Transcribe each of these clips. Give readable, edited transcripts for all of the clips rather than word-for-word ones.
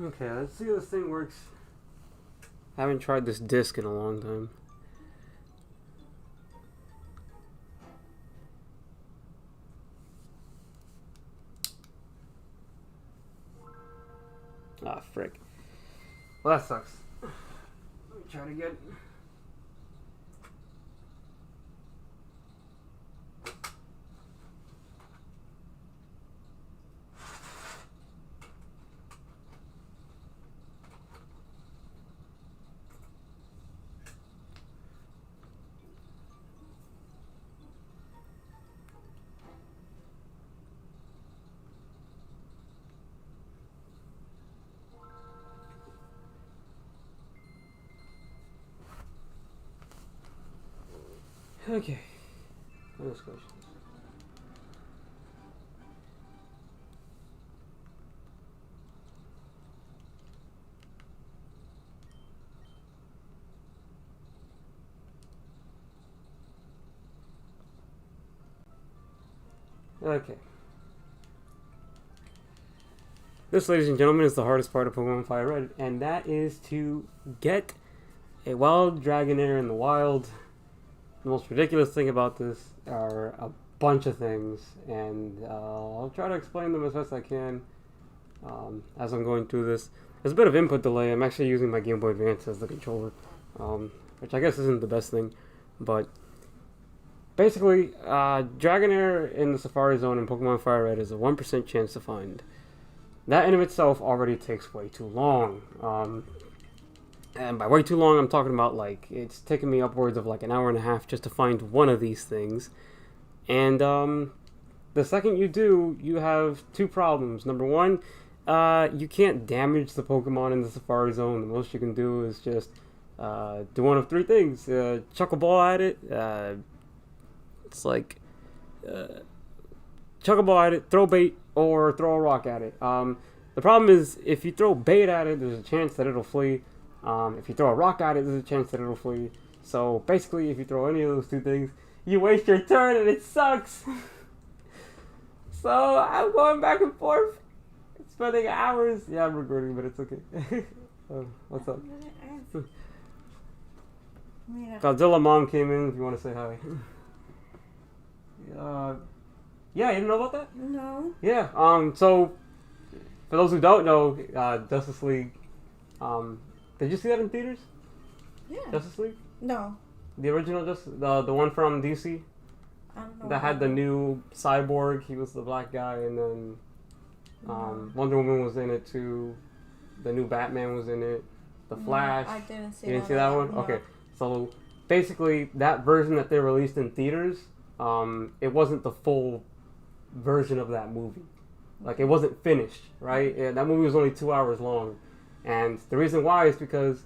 Okay, let's see how this thing works. I haven't tried this disc in a long time. Ah, frick. Well, that sucks. Let me try it again. Okay. What else questions? Okay. This, ladies and gentlemen, is the hardest part of Pokemon FireRed, and that is to get a wild Dragonair in the wild. The most ridiculous thing about this are a bunch of things, and I'll try to explain them as best I can as I'm going through this. There's a bit of input delay. I'm actually using my Game Boy Advance as the controller, which I guess isn't the best thing, but basically, Dragonair in the Safari Zone in Pokemon Fire Red is a 1% chance to find. That in of itself already takes way too long. And by way too long, I'm talking about like it's taken me upwards of like an hour and a half just to find one of these things. And the second you do, you have two problems. Number one, you can't damage the Pokemon in the Safari Zone. The most you can do is just do one of three things. Chuck a ball at it. It's like chuck a ball at it, throw bait, or throw a rock at it. The problem is if you throw bait at it, there's a chance that it'll flee. If you throw a rock at it, there's a chance that it'll flee. So basically, if you throw any of those two things, you waste your turn and it sucks. So I'm going back and forth, spending hours. Yeah, I'm recording, but it's okay. What's up? Godzilla Mom came in. If you want to say hi. Yeah, you didn't know about that? No. Yeah. So for those who don't know, Justice League. Did you see that in theaters? Yeah. Justice League? No. The original, the one from DC. I don't know. That had the new Cyborg. He was the black guy, and then Wonder Woman was in it too. The new Batman was in it. The Flash. I didn't see. You didn't see that one? No. Okay. So basically, that version that they released in theaters, it wasn't the full version of that movie. Like it wasn't finished, right? And that movie was only 2 hours long, and the reason why is because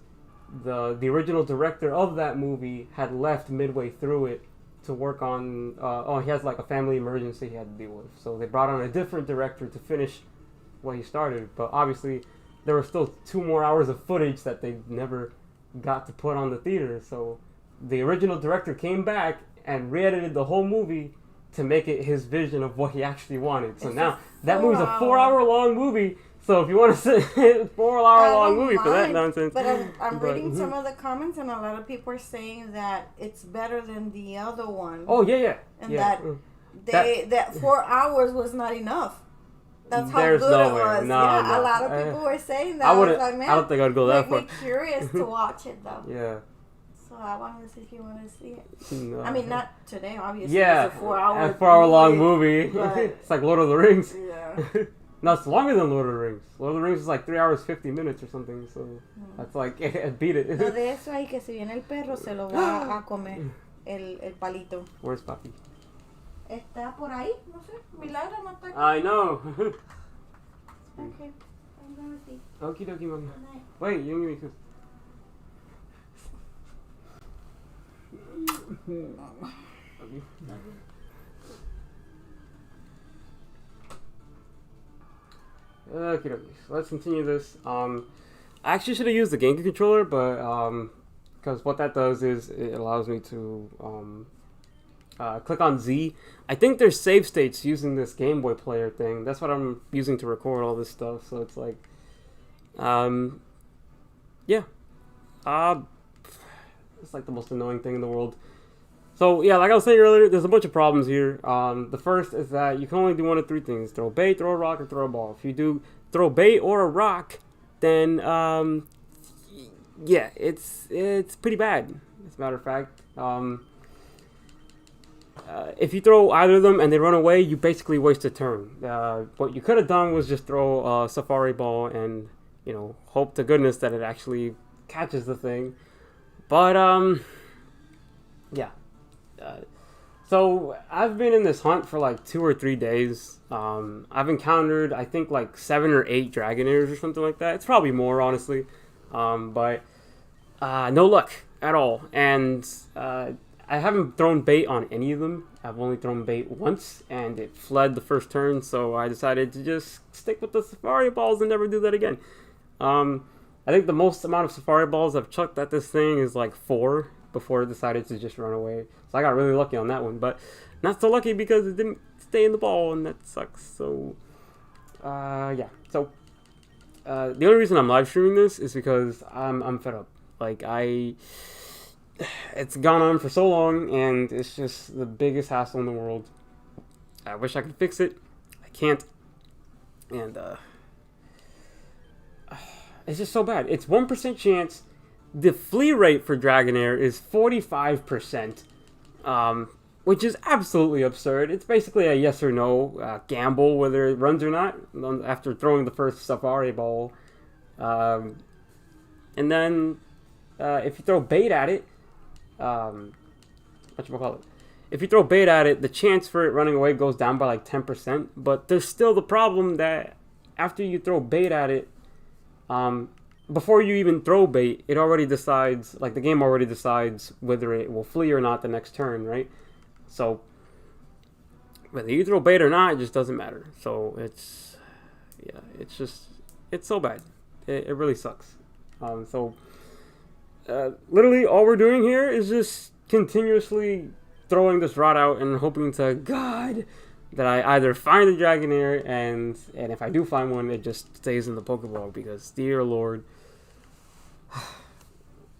the original director of that movie had left midway through it to work on. He has like a family emergency he had to deal with, so they brought on a different director to finish what he started. But obviously, there were still 2 more hours of footage that they never got to put on the theater. So the original director came back and re-edited the whole movie to make it his vision of what he actually wanted. So now that movie's a 4-hour long movie. So if you want to sit 4-hour long movie for that nonsense. But I'm reading some of the comments, and a lot of people are saying that it's better than the other one. Oh yeah. And that 4 hours was not enough. That's how There's good no it way. was. No, yeah, no. A lot of people were saying that. I wouldn't. Like, man, I don't think I'd go that far. Make me curious to watch it though. Yeah. So I wanted to see if you want to see it. No. I mean, not today, obviously. Yeah, it's a 4-hour. 4-hour long movie. But It's like Lord of the Rings. yeah. No, it's longer than Lord of the Rings. Lord of the Rings is like 3 hours 50 minutes or something. So that's like beat it. No, de eso hay que si viene el perro se lo va a comer el palito. Where's Papi? Está por ahí, no sé. Milagro no está aquí. I know. Okay, I'm gonna see. Okie dokie, mommy. Good night. Wait, you give me a kiss. Okay, so let's continue this. I actually should have used the GameCube controller, but because what that does is it allows me to click on Z. I think there's save states using this Game Boy player thing. That's what I'm using to record all this stuff. So it's like Yeah. Uh, it's like the most annoying thing in the world. So yeah, like I was saying earlier, there's a bunch of problems here. The first is that you can only do one of three things: throw bait, throw a rock, or throw a ball. If you do throw bait or a rock, then yeah, it's pretty bad. As a matter of fact, if you throw either of them and they run away, you basically waste a turn. What you could have done was just throw a safari ball and hope to goodness that it actually catches the thing. But yeah. So I've been in this hunt for like 2 or 3 days. I've encountered, I think, like 7 or 8 Dragonairs or something like that. It's probably more, honestly. But no luck at all. And I haven't thrown bait on any of them. I've only thrown bait once, and it fled the first turn. So I decided to just stick with the safari balls and never do that again. I think the most amount of safari balls I've chucked at this thing is like 4 before it decided to just run away. So I got really lucky on that one, but not so lucky because it didn't stay in the ball, and that sucks. So, yeah. So, the only reason I'm live streaming this is because I'm fed up. Like, it's gone on for so long, and it's just the biggest hassle in the world. I wish I could fix it. I can't. And, it's just so bad. It's 1% chance. The flea rate for Dragonair is 45%, which is absolutely absurd. It's basically a yes or no gamble whether it runs or not after throwing the first safari ball. And then if you throw bait at it, whatchamacallit? If you throw bait at it, the chance for it running away goes down by like 10%. But there's still the problem that after you throw bait at it, before you even throw bait, it already decides, like the game already decides whether it will flee or not the next turn, right? So, whether you throw bait or not, it just doesn't matter. So, it's so bad. It really sucks. Literally all we're doing here is just continuously throwing this rod out and hoping to God that I either find a Dragonair, and if I do find one, it just stays in the Pokeball, because dear Lord.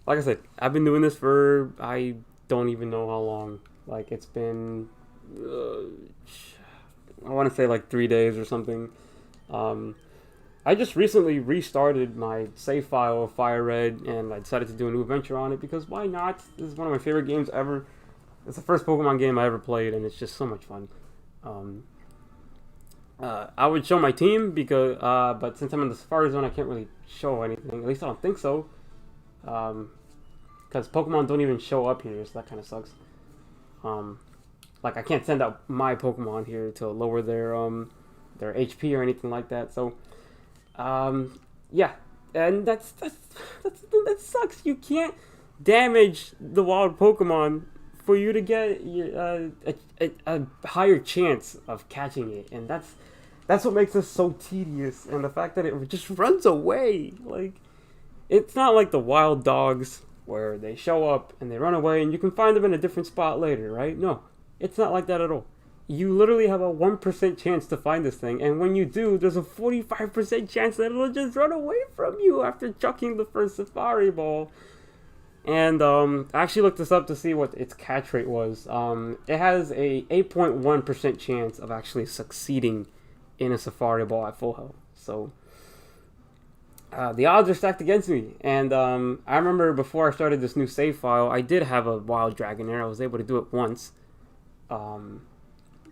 Like I said, I've been doing this for, I don't even know how long. Like, it's been, I want to say like 3 days or something. I just recently restarted my save file of FireRed, and I decided to do a new adventure on it, because why not? This is one of my favorite games ever. It's the first Pokemon game I ever played, and it's just so much fun. I would show my team, because but since I'm in the Safari Zone, I can't really show anything. At least I don't think so. Because Pokemon don't even show up here, so that kind of sucks. Like, I can't send out my Pokemon here to lower their HP or anything like that. So, yeah, and that sucks. You can't damage the wild Pokemon for you to get a higher chance of catching it, and that's what makes this so tedious. And the fact that it just runs away, like, it's not like the wild dogs where they show up and they run away and you can find them in a different spot later, right? No, it's not like that at all. You literally have a 1% chance to find this thing, and when you do, there's a 45% chance that it'll just run away from you after chucking the first safari ball. And I actually looked this up to see what its catch rate was. It has a 8.1% chance of actually succeeding in a safari ball at full health. So the odds are stacked against me. And I remember before I started this new save file, I did have a wild Dragonair. I was able to do it once.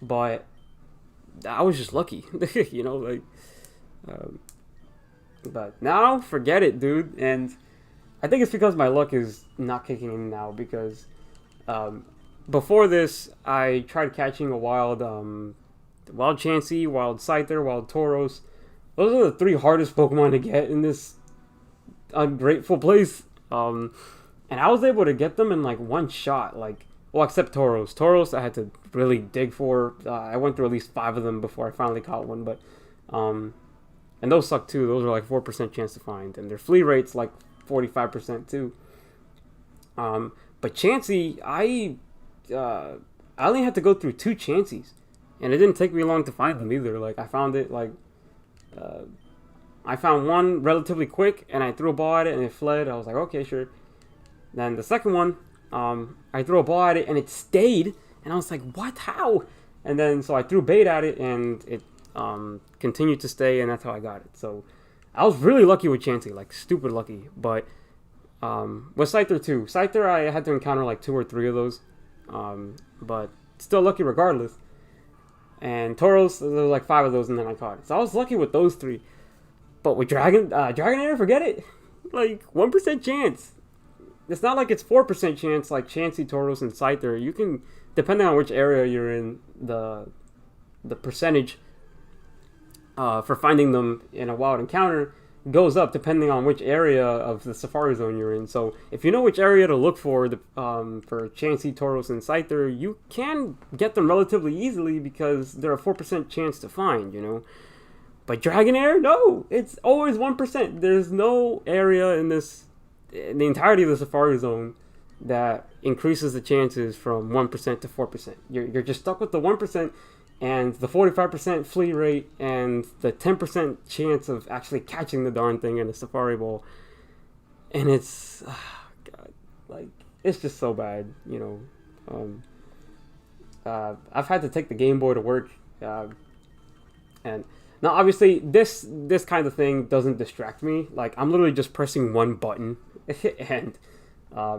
But I was just lucky, you know, like, but now forget it, dude. And I think it's because my luck is not kicking in now, because before this, I tried catching a wild Chansey, wild Scyther, wild Tauros. Those are the 3 hardest Pokemon to get in this ungrateful place. And I was able to get them in like one shot, like, well, except Tauros. Tauros I had to really dig for. I went through at least 5 of them before I finally caught one, but and those suck too. Those are like 4% chance to find, and their flea rate's like 45% too. But Chansey, I only had to go through 2 Chanseys, and it didn't take me long to find them either. Like, I found it like I found one relatively quick, and I threw a ball at it, and it fled. I was like, okay, sure. Then the second one, I threw a ball at it, and it stayed. And I was like, what? How? And then, so I threw bait at it, and it continued to stay, and that's how I got it. So I was really lucky with Chansey, like stupid lucky. But with Scyther too. Scyther, I had to encounter like 2 or 3 of those. But still lucky regardless. And Tauros, there was like 5 of those, and then I caught it. So I was lucky with those 3. But with Dragonair, forget it. Like 1% chance. It's not like it's 4% chance like Chansey, Tauros, and Scyther. You can, depending on which area you're in, the percentage for finding them in a wild encounter goes up depending on which area of the Safari Zone you're in. So if you know which area to look for for Chansey, Tauros, and Scyther, you can get them relatively easily because they're a 4% chance to find, you know. But Dragonair, no, it's always 1%. There's no area in the entirety of the Safari Zone that increases the chances from 1% to 4%. You're just stuck with the 1% and the 45% flee rate and the 10% chance of actually catching the darn thing in a Safari Ball. And it's, God, like, it's just so bad, you know. I've had to take the Game Boy to work, and now obviously this kind of thing doesn't distract me. Like, I'm literally just pressing one button and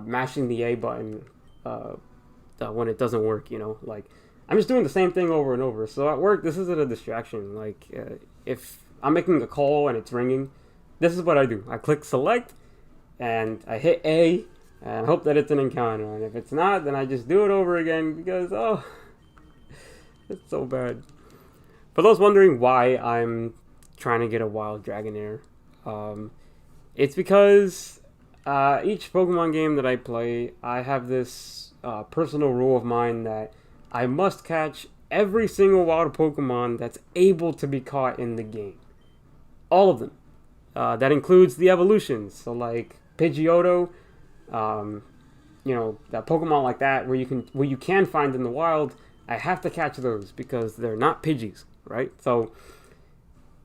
mashing the A button when it doesn't work, you know. Like, I'm just doing the same thing over and over. So at work, this isn't a distraction. Like, if I'm making a call and it's ringing, this is what I do. I click select, and I hit A, and hope that it's an encounter. And if it's not, then I just do it over again because, oh, it's so bad. For those wondering why I'm trying to get a wild Dragonair, it's because each Pokemon game that I play, I have this personal rule of mine that I must catch every single wild Pokemon that's able to be caught in the game. All of them. That includes the evolutions. So like Pidgeotto, you know, that Pokemon like that where you can find in the wild, I have to catch those because they're not Pidgeys, right? So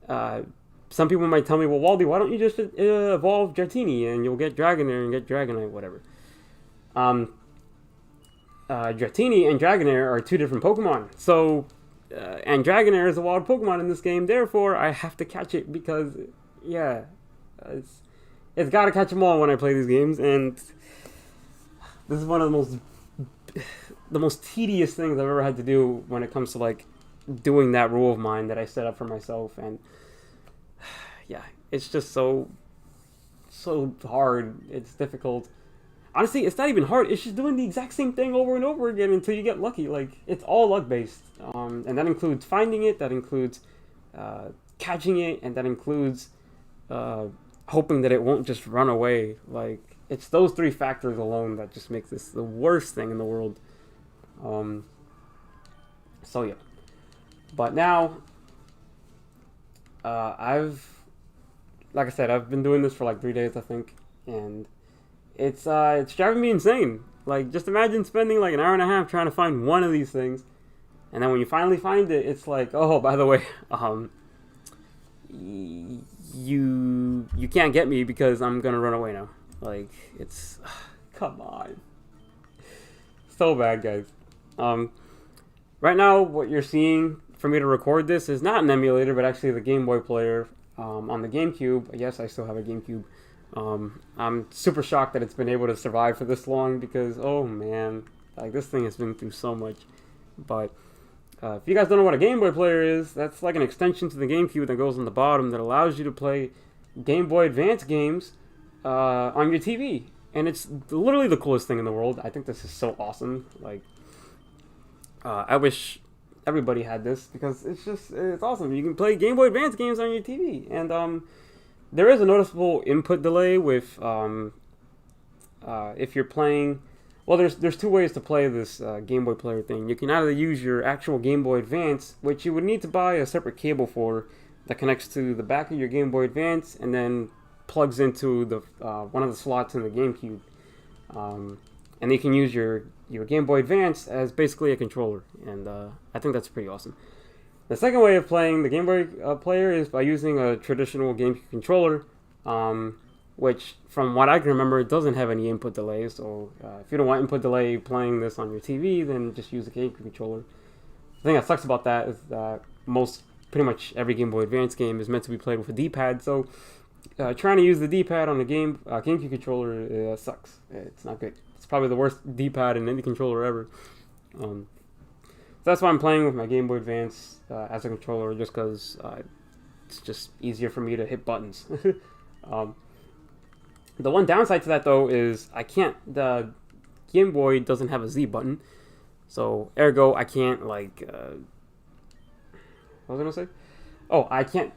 some people might tell me, well, Waldy, why don't you just evolve Dratini and you'll get Dragonair and get Dragonite, whatever. Dratini and Dragonair are 2 different Pokemon. So, and Dragonair is a wild Pokemon in this game. Therefore, I have to catch it because, yeah, it's got to catch them all when I play these games. And this is one of the most tedious things I've ever had to do when it comes to like doing that rule of mine that I set up for myself. And yeah, it's just so hard. It's difficult. Honestly, it's not even hard. It's just doing the exact same thing over and over again until you get lucky. Like, it's all luck-based. And that includes finding it, that includes catching it, and that includes hoping that it won't just run away. Like, it's those 3 factors alone that just makes this the worst thing in the world. So, yeah. But now, like I said, I've been doing this for like 3 days, I think, and it's driving me insane. Like, just imagine spending like an hour and a half trying to find one of these things, and then when you finally find it, it's like, oh, by the way, you can't get me because I'm gonna run away now. Like, it's come on, so bad, guys. Right now, what you're seeing for me to record this is not an emulator, but actually the Game Boy player on the GameCube. Yes, I still have a GameCube. I'm super shocked that it's been able to survive for this long because, oh man, like, this thing has been through so much. But if you guys don't know what a Game Boy player is, that's like an extension to the GameCube that goes on the bottom that allows you to play Game Boy Advance games on your TV. And it's literally the coolest thing in the world. I think this is so awesome. Like, I wish everybody had this because it's awesome. You can play Game Boy Advance games on your TV. And there is a noticeable input delay with if you're playing. Well, there's 2 ways to play this Game Boy player thing. You can either use your actual Game Boy Advance, which you would need to buy a separate cable for, that connects to the back of your Game Boy Advance and then plugs into the one of the slots in the GameCube. And you can use your Game Boy Advance as basically a controller, and I think that's pretty awesome. The second way of playing the Game Boy player is by using a traditional GameCube controller, which, from what I can remember, it doesn't have any input delay. So if you don't want input delay playing this on your TV, then just use a GameCube controller. The thing that sucks about that is that pretty much every Game Boy Advance game is meant to be played with a D-pad. So trying to use the D-pad on a GameCube controller sucks. It's not good. It's probably the worst D-pad in any controller ever. So that's why I'm playing with my Game Boy Advance as a controller, just because it's just easier for me to hit buttons. The one downside to that, though, is the Game Boy doesn't have a Z button. So, ergo, I can't, what was I going to say? Oh, I can't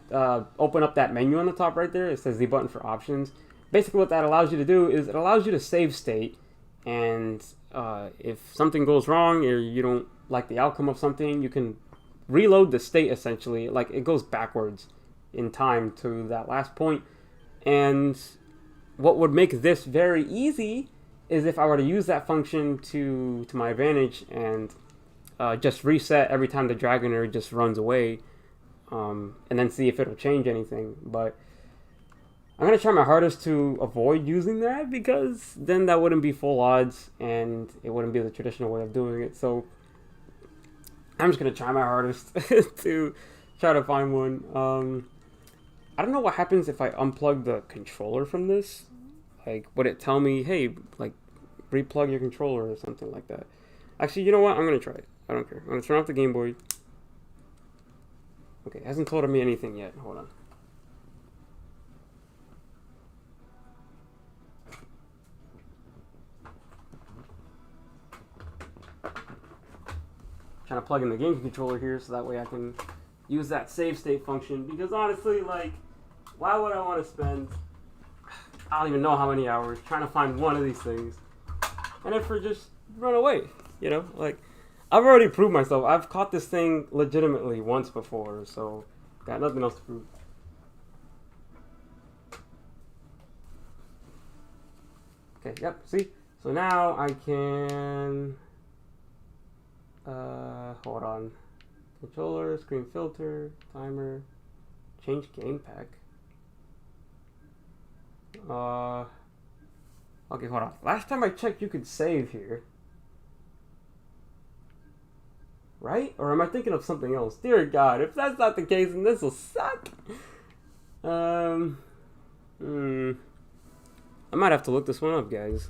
open up that menu on the top right there. It says Z button for options. Basically, what that allows you to do is it allows you to save state. And if something goes wrong or you don't like the outcome of something, you can reload the state, essentially. Like, it goes backwards in time to that last point. And what would make this very easy is if I were to use that function to my advantage and just reset every time the Dragonair just runs away, and then see if it'll change anything. But I'm going to try my hardest to avoid using that, because then that wouldn't be full odds and it wouldn't be the traditional way of doing it. So I'm just going to try my hardest to try to find one. I don't know what happens if I unplug the controller from this. Like, would it tell me, hey, like, replug your controller or something like that? Actually, you know what? I'm going to try it. I don't care. I'm going to turn off the Game Boy. Okay, it hasn't told me anything yet. Hold on. Trying to plug in the GameCube controller here so that way I can use that save state function, because honestly, like, why would I want to spend, I don't even know how many hours trying to find one of these things and then for just run away, you know? Like, I've already proved myself. I've caught this thing legitimately once before, so got nothing else to prove. Okay, yep, see? So now I can, hold on. Controller, screen filter, timer, change game pack. Okay, hold on. Last time I checked, you could save here. Right? Or am I thinking of something else? Dear God, if that's not the case, then this will suck. I might have to look this one up, guys.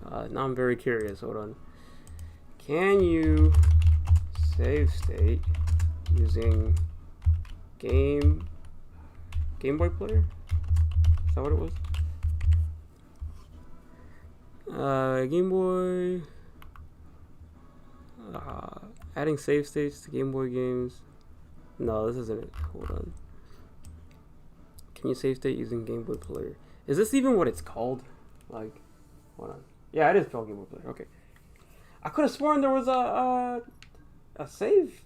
Now I'm very curious. Hold on. Can you save state using Game Boy player? Is that what it was? Game Boy. Adding save states to Game Boy games. No, this isn't it. Hold on. Can you save state using Game Boy player? Is this even what it's called? Like, hold on. Yeah, it is called Game Boy player. Okay. I could have sworn there was a save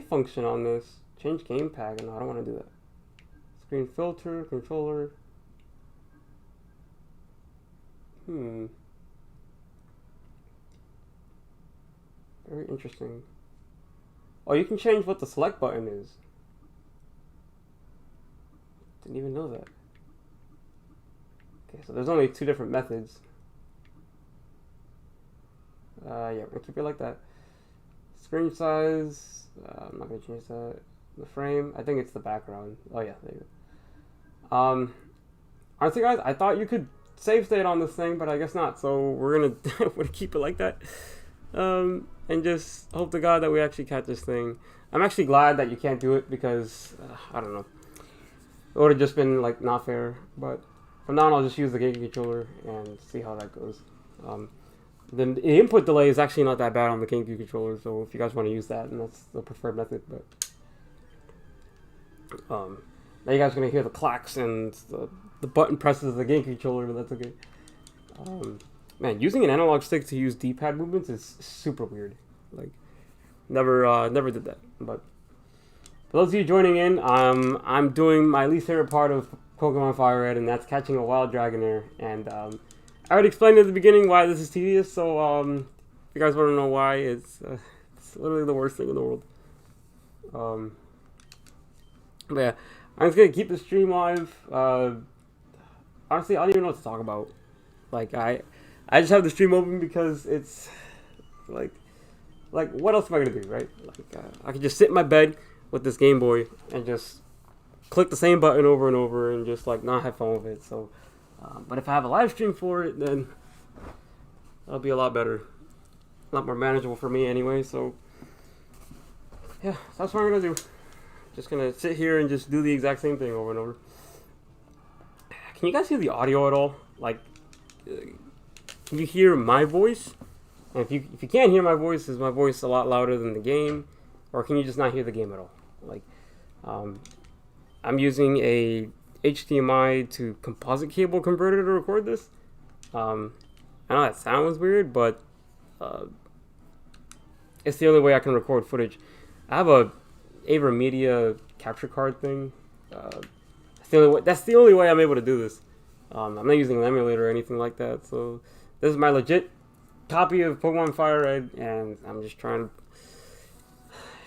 function on this. Change game pack. No, I don't want to do that. Screen filter, controller. Very interesting. Oh, you can change what the select button is. Didn't even know that. Okay, so there's only two different methods. Yeah, we're gonna keep it like that. Screen size, I'm not gonna change that. The frame, I think it's the background. Oh yeah, there you go. Honestly, guys, I thought you could save state on this thing, but I guess not. So we're gonna keep it like that, and just hope to God that we actually catch this thing. I'm actually glad that you can't do it, because I don't know, it would have just been like not fair. But from now on, I'll just use the GameCube controller and see how that goes. Then the input delay is actually not that bad on the GameCube controller, so if you guys want to use that, then that's the preferred method. But now you guys are gonna hear the clacks and the button presses of the GameCube controller, but that's okay. Man, using an analog stick to use D-pad movements is super weird. Like, never did that. But for those of you joining in, I'm doing my least favorite part of Pokemon FireRed, and that's catching a wild Dragonair. And I already explained at the beginning why this is tedious, so if you guys want to know why, it's literally the worst thing in the world. But yeah, I'm just gonna keep the stream live. Honestly, I don't even know what to talk about. Like I just have the stream open because it's like what else am I gonna do, right? Like I could just sit in my bed with this Game Boy and just click the same button over and over and just like not have fun with it. So, but if I have a live stream for it, then that'll be a lot better, a lot more manageable for me anyway. So yeah, so that's what I'm gonna do. Just gonna sit here and just do the exact same thing over and over. Can you guys hear the audio at all? Like, can you hear my voice? And if you can't hear my voice, is my voice a lot louder than the game, or can you just not hear the game at all? Like, I'm using a HDMI to composite cable converter to record this. I know that sounds weird, but it's the only way I can record footage. I have a AverMedia capture card thing. That's the only way I'm able to do this. I'm not using an emulator or anything like that. So this is my legit copy of Pokemon FireRed, and I'm just trying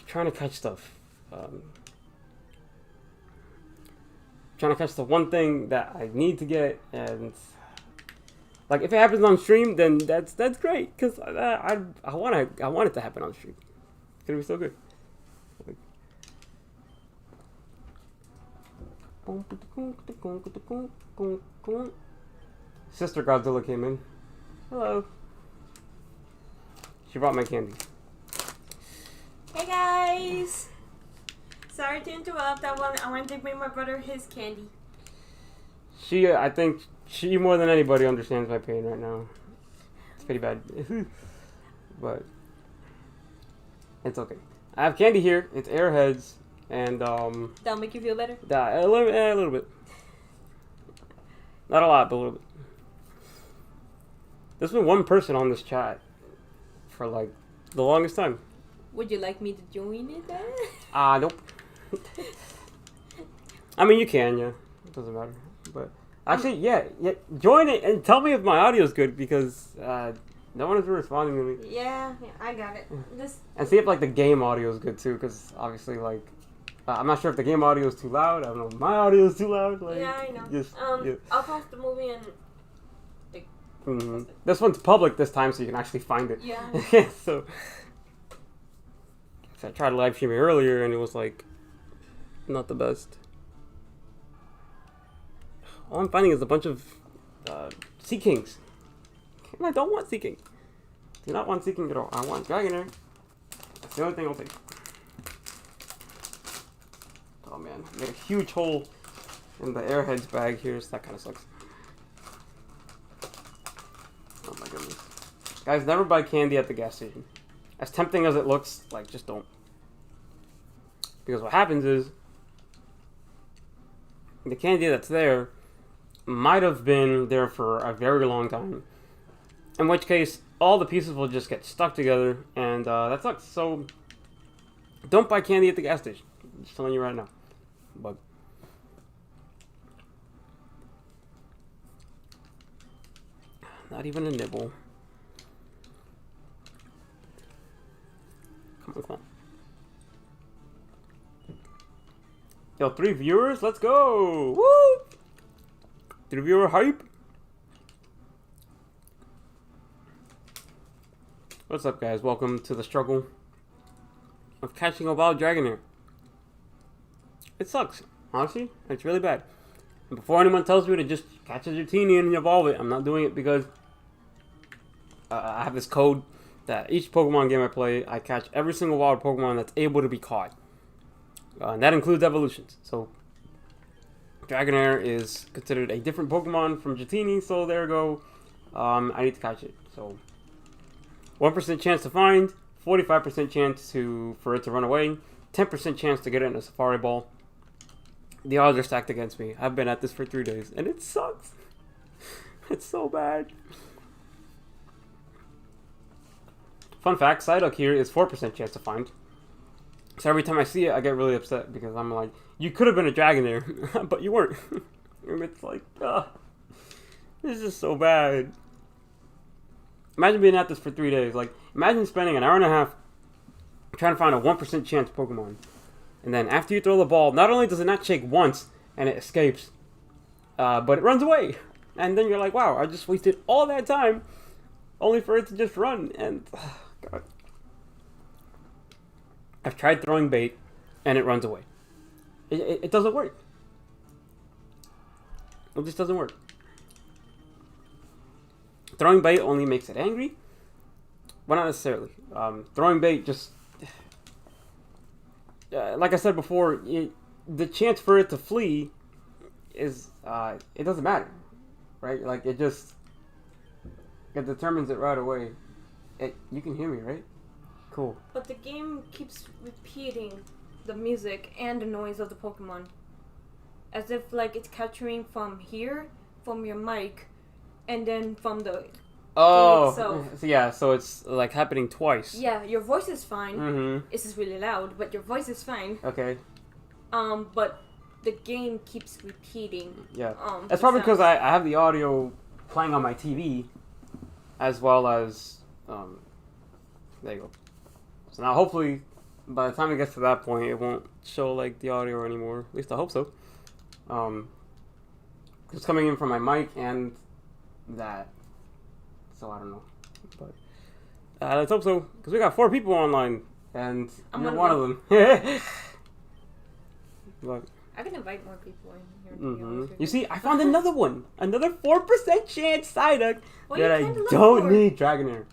to catch stuff. Trying to catch the one thing that I need to get, and like if it happens on stream, then that's great, because I want it to happen on stream. It's gonna be so good. Sister Godzilla came in. Hello. She brought my candy. Hey guys! Sorry to interrupt. I wanted to bring my brother his candy. I think she more than anybody understands my pain right now. It's pretty bad. But it's okay. I have candy here. It's Airheads. And That'll make you feel better? A little bit. Not a lot, but a little bit. There's been one person on this chat for like the longest time. Would you like me to join it then? Nope. I mean, you can, yeah. It doesn't matter. But actually, yeah, join it and tell me if my audio is good, because no one is responding to me. Yeah, I got it. And see if like the game audio is good too, because obviously like I'm not sure if the game audio is too loud. I don't know if my audio is too loud. Like, yeah, I know. Just, I'll post the movie and. This one's public this time, so you can actually find it. Yeah. So I tried to live stream it earlier, and it was like not the best. All I'm finding is a bunch of Sea Kings. And I don't want Sea King. Do not want Sea King at all. I want Dragonair. That's the only thing I'll take. Oh man, made a huge hole in the Airheads bag here, so that kind of sucks. Oh my goodness. Guys, never buy candy at the gas station. As tempting as it looks, like, just don't. Because what happens is, the candy that's there might have been there for a very long time. In which case, all the pieces will just get stuck together, and that sucks. So, don't buy candy at the gas station. I'm just telling you right now. But not even a nibble. Come on. Yo, 3 viewers, let's go! Woo! 3 viewer hype. What's up, guys? Welcome to the struggle of catching a wild Dragonair. It sucks. Honestly, it's really bad. And before anyone tells me to just catch a Dratini and evolve it, I'm not doing it, because I have this code that each Pokemon game I play, I catch every single wild Pokemon that's able to be caught. And that includes evolutions. So, Dragonair is considered a different Pokemon from Dratini, so there we go. I need to catch it. So, 1% chance to find, 45% chance for it to run away, 10% chance to get it in a Safari Ball. The odds are stacked against me. I've been at this for 3 days, and it sucks. It's so bad. Fun fact, Psyduck here is 4% chance to find. So every time I see it, I get really upset, because I'm like, you could have been a Dragonair, but you weren't. And it's like, this is so bad. Imagine being at this for 3 days. Like, imagine spending an hour and a half trying to find a 1% chance Pokemon. And then after you throw the ball, not only does it not shake once and it escapes, but it runs away. And then you're like, wow, I just wasted all that time only for it to just run. And, God. I've tried throwing bait and it runs away. It doesn't work. It just doesn't work. Throwing bait only makes it angry. Well, not necessarily. Throwing bait just... like I said before, the chance for it to flee is... it doesn't matter. Right? Like, it determines it right away. You can hear me, right? Cool. But the game keeps repeating the music and the noise of the Pokemon. As if, like, it's capturing from here, from your mic, and then from the game itself. Yeah, so it's, like, happening twice. Yeah, your voice is fine. Mm-hmm. This is really loud, but your voice is fine. Okay. But the game keeps repeating. Yeah. That's probably because I have the audio playing on my TV, as well as, there you go. So now hopefully, by the time it gets to that point, it won't show, like, the audio anymore. At least I hope so. It's coming in from my mic and that. So I don't know. But let's hope so, because we got 4 people online, and you're one of them. But, I can invite more people in here. mm-hmm. You see, I found another one. Another 4% chance Psyduck that I don't for? need. Dragonair.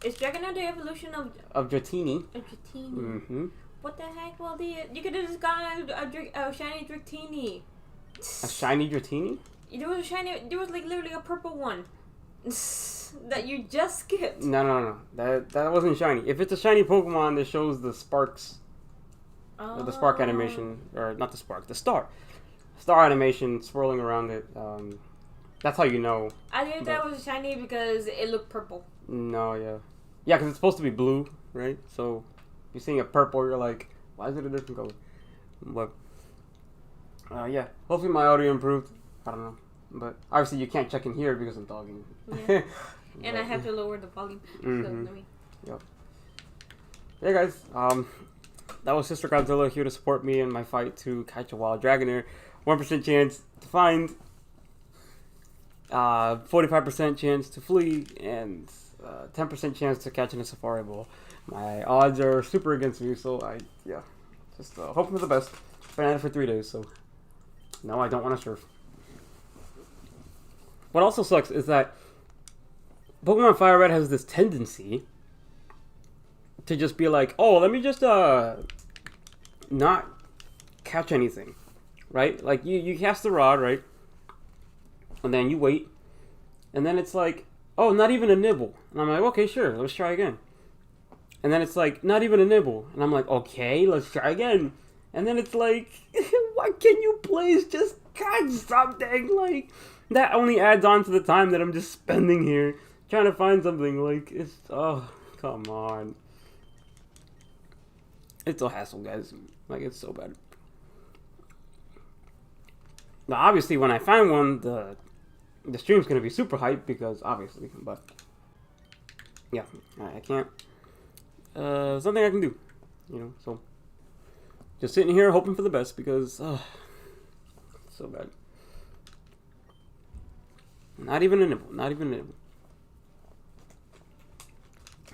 Is Dragonair the evolution Of Dratini. Dratini? Mm-hmm. What the heck? Well, you could have just gotten a shiny Dratini. A shiny Dratini? There was a shiny. There was like literally a purple one that you just skipped. No. That wasn't shiny. If it's a shiny Pokemon that shows the sparks, the spark animation, or not the spark, the star animation swirling around it. That's how you know. I think that was shiny because it looked purple. No, yeah, because it's supposed to be blue, right? So you're seeing a purple, you're like, why is it a different color? But yeah, hopefully my audio improved. I don't know, but obviously you can't check in here because I'm talking. Yeah. And I have to lower the volume. Mm-hmm. Yep. Yeah, guys. That was Sister Godzilla here to support me in my fight to catch a wild Dragonair. 1% chance to find, 45% chance to flee, and 10% chance to catch in a Safari Ball. My odds are super against me, so just hoping for the best. Been at it for 3 days, so no, I don't want to surf. What also sucks is that Pokemon FireRed has this tendency to just be like, oh, let me just not catch anything, right? Like you cast the rod, right? And then you wait, and then it's like, oh, not even a nibble. And I'm like, okay, sure, let's try again. And then it's like, not even a nibble. And I'm like, okay, let's try again. And then it's like, why can't you please just catch something? Like, that only adds on to the time that I'm just spending here trying to find something. Like, it's, oh, come on. It's a hassle, guys. Like, it's so bad. Now, obviously, when I find one, the stream's going to be super hyped because, obviously, but, yeah, I can't. Something I can do, so just sitting here hoping for the best because, so bad. Not even a nibble, not even a nibble.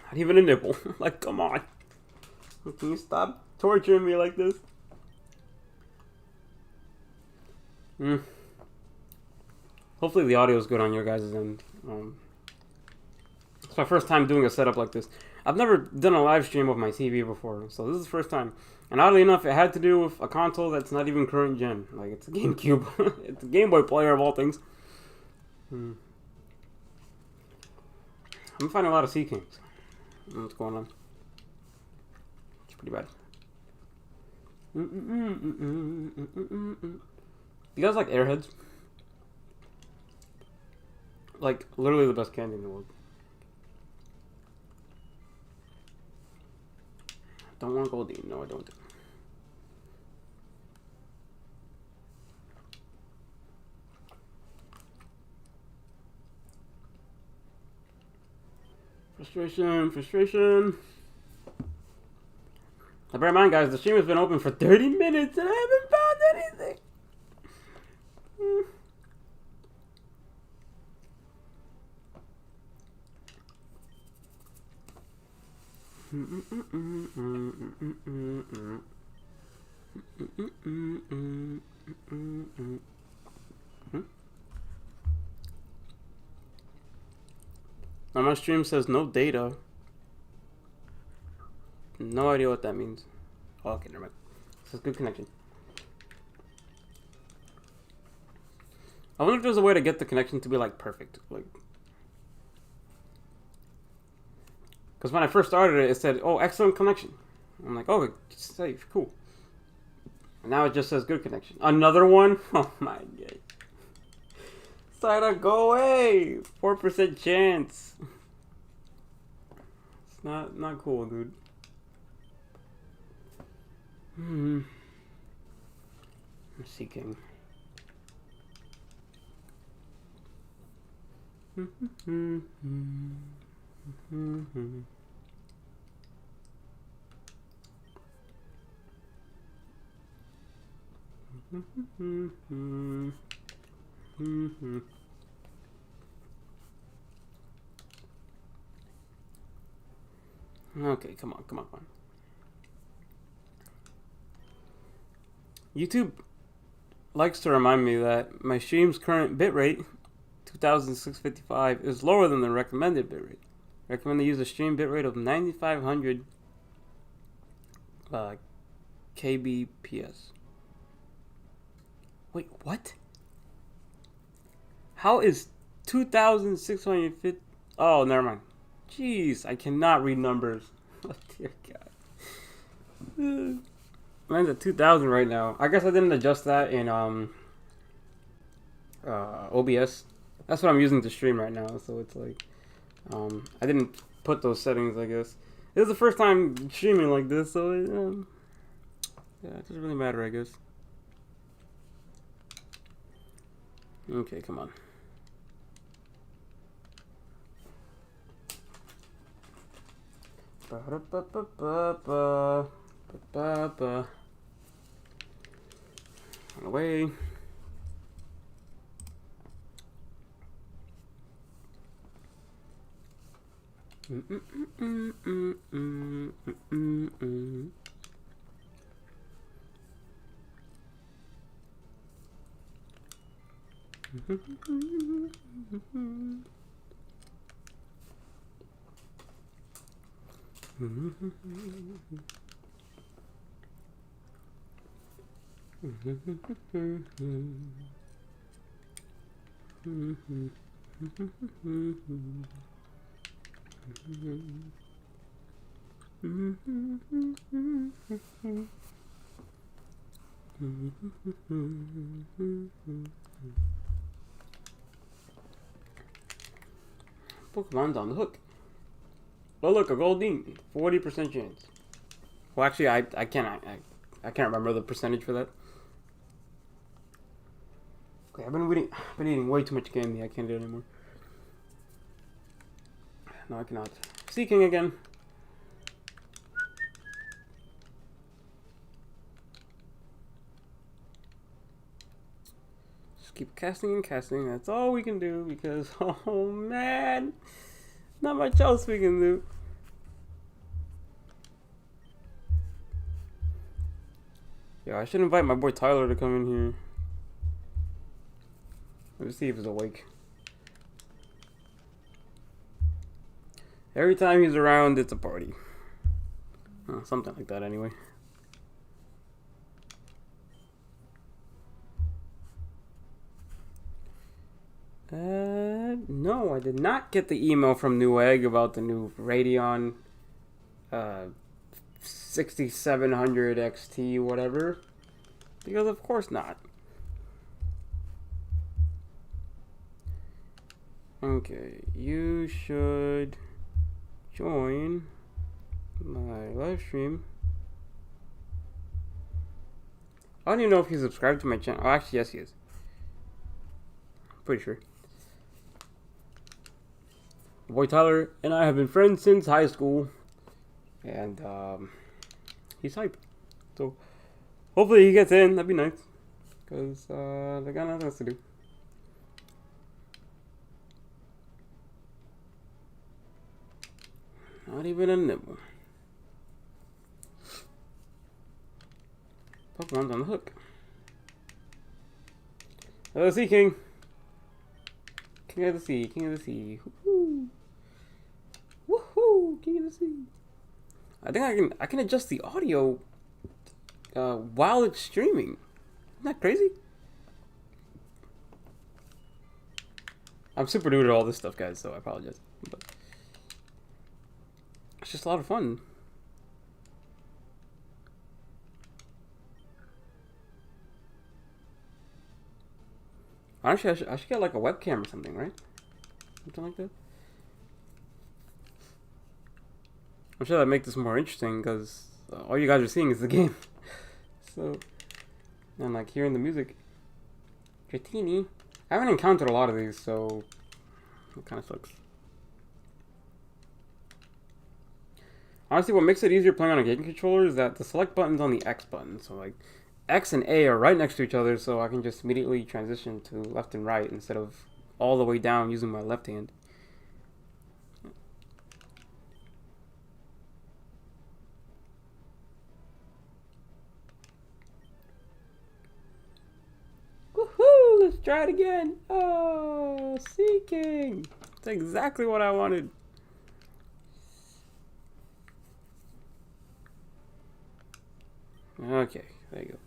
Not even a nibble. Like, come on. Can you stop torturing me like this? Hopefully the audio is good on your guys' end. It's my first time doing a setup like this. I've never done a live stream of my TV before, so this is the first time. And oddly enough, it had to do with a console that's not even current gen. Like, it's a GameCube. It's a Game Boy player of all things. I'm finding a lot of Sea Kings. What's going on? It's pretty bad. You guys like Airheads? Like, literally the best candy in the world. Don't want Goldie. No, I don't. Frustration. Now, bear in mind, guys, the stream has been open for 30 minutes and I haven't found anything. Now my stream says no data. No idea what that means. Oh, okay, never mind. It says good connection. I wonder if there's a way to get the connection to be like perfect, like. Because when I first started it, it said, "Oh, excellent connection." I'm like, "Oh, it's safe, cool." And now it just says good connection. Another one? Oh my god. Sada, go away! 4% chance. It's not cool, dude. I'm seeking. Okay, come on. YouTube likes to remind me that my stream's current bitrate, 2655, is lower than the recommended bitrate. Recommend to use a stream bitrate of 9500 kbps. Wait, what? How is 2650? Oh, never mind. Jeez, I cannot read numbers. Oh dear God. Mine's at 2000 right now. I guess I didn't adjust that in OBS. That's what I'm using to stream right now. So it's like I didn't put those settings. I guess this is the first time streaming like this, so yeah, it doesn't really matter. I guess. Okay, come on. Run away. Pokemon's on the hook. Oh look, a Goldeen, 40% chance. Well, actually, I can't remember the percentage for that. Okay, I've been eating way too much candy. I can't do it anymore. No, I cannot. Seeking again. Just keep casting and casting. That's all we can do because, oh man, not much else we can do. Yeah, I should invite my boy Tyler to come in here. Let's see if he's awake. Every time he's around, it's a party. Something like that, anyway. No, I did not get the email from Newegg about the new Radeon 6700 XT, whatever. Because of course not. Okay, you should join my live stream. I don't even know if he's subscribed to my channel. Oh, actually, yes, he is. Pretty sure. My boy Tyler and I have been friends since high school. And he's hype. So hopefully he gets in. That'd be nice. Because they got nothing else to do. Not even a nibble. Pokemon's on the hook. Hello, Sea King. King of the Sea, King of the Sea. Woohoo! Woohoo! King of the Sea. I think I can adjust the audio while it's streaming. Isn't that crazy? I'm super new to all this stuff, guys, so I apologize. But it's just a lot of fun. Honestly, I should get like a webcam or something, right? Something like that. I'm sure that'd make this more interesting because all you guys are seeing is the game. So, and like hearing the music. Dratini. I haven't encountered a lot of these, so it kind of sucks. Honestly, what makes it easier playing on a game controller is that the select button's on the X button. So like X and A are right next to each other, so I can just immediately transition to left and right instead of all the way down using my left hand. Woohoo! Let's try it again. Oh, Seeking. That's exactly what I wanted. Okay, there you go.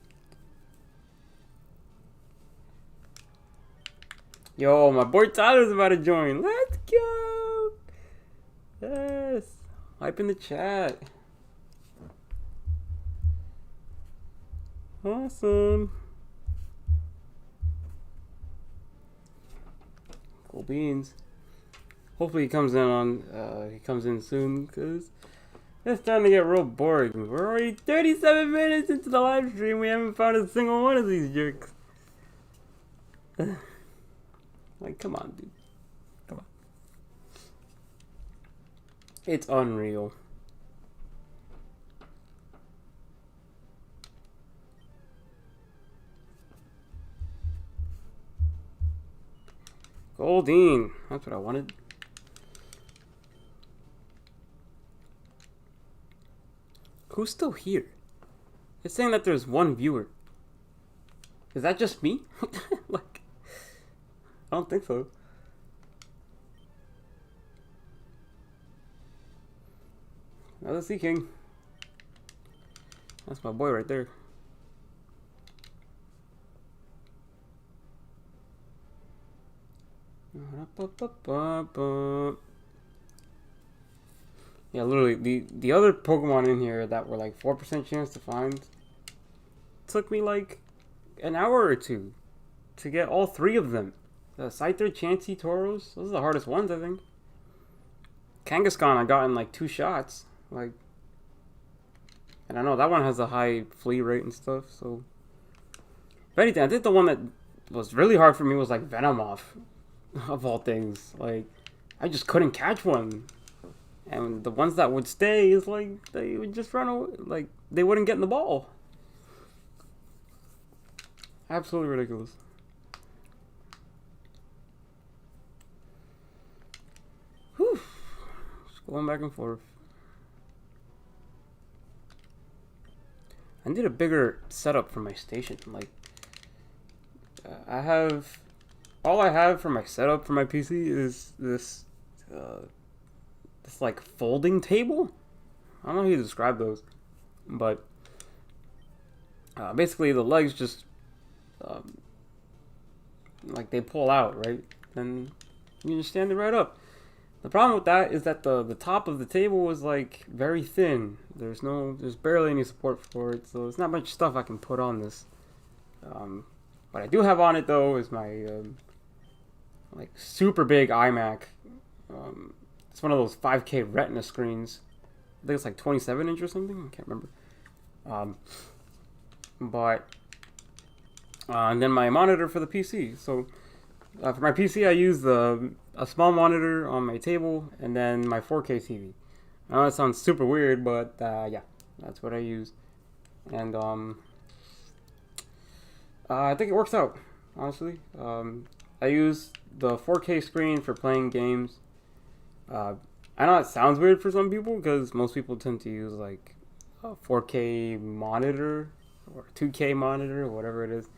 Yo, my boy Tyler's about to join. Let's go! Yes. Hype in the chat. Awesome. Cool beans. Hopefully he comes in soon, because it's starting to get real boring. We're already 37 minutes into the live stream. We haven't found a single one of these jerks. Like, come on, dude. Come on. It's unreal. Goldeen. That's what I wanted. Who's still here? It's saying that there's one viewer. Is that just me? Like, I don't think so. Another Sea King. That's my boy right there. Yeah, literally, the other Pokemon in here that were like 4% chance to find took me like an hour or two to get all three of them. The Scyther, Chansey, Tauros, those are the hardest ones, I think. Kangaskhan I got in like 2 shots. Like, and I know that one has a high flea rate and stuff, so. If anything, I think the one that was really hard for me was like Venomoth, of all things. Like, I just couldn't catch one. And the ones that would stay is like, they would just run away. Like, they wouldn't get in the ball. Absolutely ridiculous. Whew. Just going back and forth. I need a bigger setup for my station. Like, all I have for my setup for my PC is this like folding table. I don't know how you describe those, but basically the legs just like they pull out, right? And you just stand it right up. The problem with that is that the top of the table is like very thin. There's barely any support for it, so there's not much stuff I can put on this. What I do have on it though is my like super big iMac. It's one of those 5K Retina screens. I think it's like 27 inch or something. I can't remember. And then my monitor for the PC. So for my PC, I use a small monitor on my table and then my 4K TV. I know that sounds super weird, but yeah, that's what I use. and I think it works out. Honestly, I use the 4K screen for playing games. I know it sounds weird for some people because most people tend to use like a 4K monitor or 2K monitor or whatever it is.